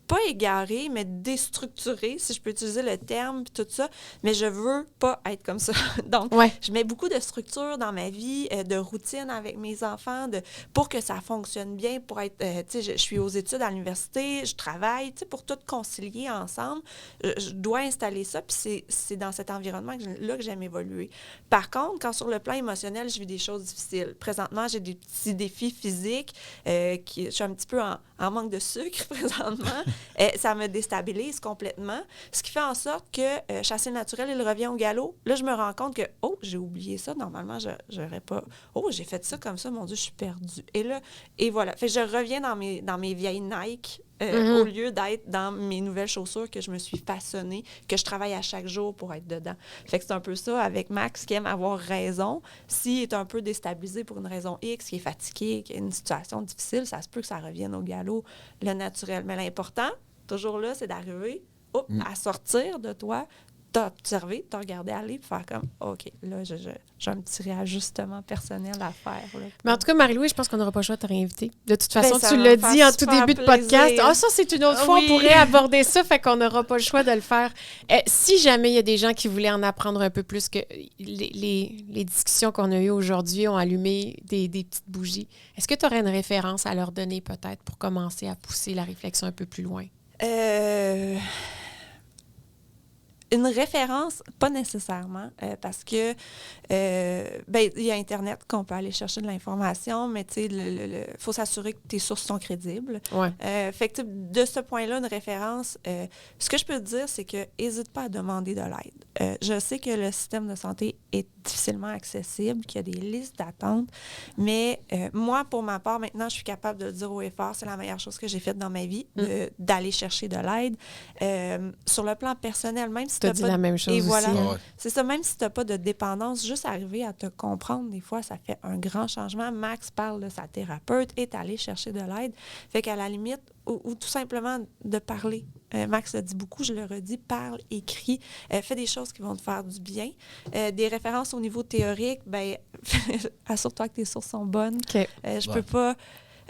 pas égarée, mais déstructurée, si je peux utiliser le terme, puis tout ça, mais je veux pas être comme ça. Donc, je mets beaucoup de structure dans ma vie, de routine avec mes enfants, pour que ça fonctionne bien, pour être, tu sais, je suis aux études à l'université, je travaille, tu sais, pour tout concilier ensemble, je dois installer ça, puis c'est dans cet environnement-là que j'aime évoluer. Par contre, quand sur le plan émotionnel, je vis des choses difficiles. Présentement, j'ai des petits défis physiques, je suis un petit peu en manque de sucre présentement. Ça me déstabilise complètement. Ce qui fait en sorte que chasser le naturel, il revient au galop. Là, je me rends compte que, j'ai oublié ça. Normalement, je n'aurais pas... j'ai fait ça comme ça. Mon Dieu, je suis perdue. Et voilà. Fait que je reviens dans mes vieilles Nike au lieu d'être dans mes nouvelles chaussures que je me suis façonnée, que je travaille à chaque jour pour être dedans. Fait que c'est un peu ça avec Max qui aime avoir raison. S'il est un peu déstabilisé pour une raison X, qui est fatigué, qui a une situation difficile, ça se peut que ça revienne au galop, le naturel. Mais l'important, toujours là, c'est d'arriver à sortir de toi, t'observer, te regarder aller, puis faire comme, OK, là, j'ai un petit réajustement personnel à faire. Là, Mais en tout cas, Marie-Louise, je pense qu'on n'aura pas le choix de te réinviter. De toute façon, ça tu va l'as me faire dit en tout super début de plaisir. podcast. Ça, c'est une autre fois, on pourrait aborder ça, fait qu'on n'aura pas le choix de le faire. Si jamais il y a des gens qui voulaient en apprendre un peu plus, que les discussions qu'on a eues aujourd'hui ont allumé des petites bougies, est-ce que tu aurais une référence à leur donner peut-être pour commencer à pousser la réflexion un peu plus loin? Une référence, pas nécessairement, parce que il y a Internet qu'on peut aller chercher de l'information, mais tu sais, il faut s'assurer que tes sources sont crédibles. Ouais. Fait que de ce point-là, une référence, ce que je peux te dire, c'est que n'hésite pas à demander de l'aide. Je sais que le système de santé est difficilement accessible, qu'il y a des listes d'attente, mais moi, pour ma part, maintenant, je suis capable de le dire haut et fort, c'est la meilleure chose que j'ai faite dans ma vie, d'aller chercher de l'aide. Sur le plan personnel, même si tu as dit la même chose et voilà, aussi. Ouais. c'est ça, même si tu n'as pas de dépendance, juste arriver à te comprendre, des fois, ça fait un grand changement. Max parle de sa thérapeute, est allé chercher de l'aide. Fait qu'à la limite, ou tout simplement de parler. Max le dit beaucoup, je le redis, parle, écris, fais des choses qui vont te faire du bien. Des références au niveau théorique, assure-toi que tes sources sont bonnes. OK. Je peux pas...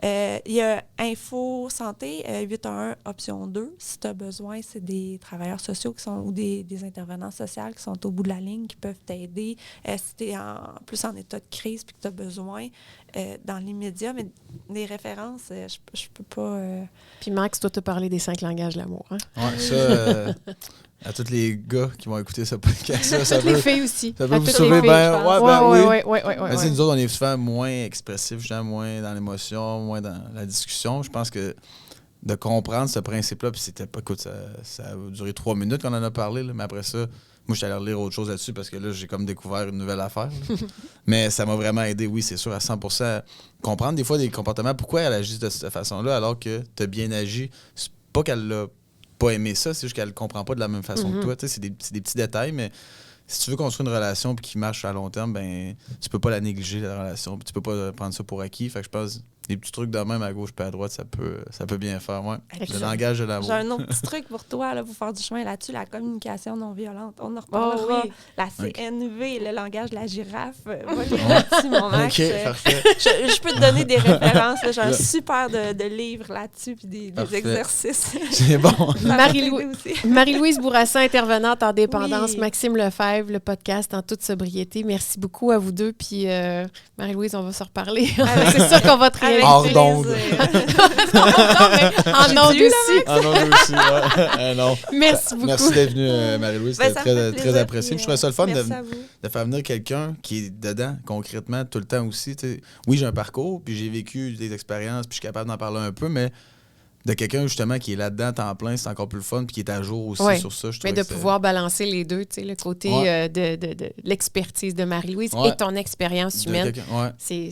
Il y a Info Santé, 811, option 2. Si tu as besoin, c'est des travailleurs sociaux qui sont, ou des intervenants sociaux qui sont au bout de la ligne, qui peuvent t'aider. Si tu es plus en état de crise et que tu as besoin dans l'immédiat, mais des références, je peux pas... Puis Max, toi, t'as parlé des 5 langages de l'amour. Hein? Ouais, ça, à tous les gars qui vont écouter ce podcast, ça toutes les filles aussi. Ça peut À vous toutes sauver, les filles, oui. Ouais. Nous autres, on est souvent moins expressifs, justement, moins dans l'émotion, moins dans la discussion. Je pense que de comprendre ce principe-là, puis c'était pas, écoute, ça a duré 3 minutes qu'on en a parlé, là, mais après ça, moi, je suis allé relire autre chose là-dessus parce que là, j'ai comme découvert une nouvelle affaire. Mais ça m'a vraiment aidé, oui, c'est sûr, à 100%. Comprendre des fois des comportements, pourquoi elle agit de cette façon-là alors que tu as bien agi. C'est pas qu'elle l'a pas aimé ça, c'est juste qu'elle le comprend pas de la même façon que toi. C'est des petits détails, mais si tu veux construire une relation qui marche à long terme, ben tu peux pas la négliger, la relation. Puis tu peux pas prendre ça pour acquis. Fait que je pense des petits trucs de même à gauche et à droite, ça peut bien faire. Ouais. Le langage de l'amour. J'ai un autre petit truc pour toi, là, pour faire du chemin là-dessus, la communication non violente. On en reparlera. La CNV, le langage de la girafe. Va lire là-dessus, mon Max. OK, parfait. Je peux te donner des références. Là. J'ai un super de livres là-dessus puis des exercices. C'est bon. Marie-Louise Bourassa, intervenante en dépendance. Oui. Maxime Lefebvre, le podcast En toute sobriété. Merci beaucoup à vous deux. Puis Marie-Louise, on va se reparler. C'est sûr qu'on va te réinviter. Hors d'onde. En onde aussi. En onde aussi, ouais. Non. Merci beaucoup. Merci d'être venue, Marie-Louise. C'était très apprécié. Je trouvais ça le fun de faire venir quelqu'un qui est dedans, concrètement, tout le temps aussi. T'sais. Oui, j'ai un parcours, puis j'ai vécu des expériences, puis je suis capable d'en parler un peu, mais de quelqu'un, justement, qui est là-dedans, temps plein, c'est encore plus le fun, puis qui est à jour aussi sur ça. Mais de pouvoir balancer les deux, tu sais, le côté de l'expertise de Marie-Louise et ton expérience humaine, c'est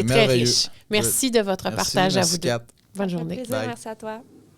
très riche. Merci de votre partage à vous deux. Kat. Bonne journée. Merci à toi.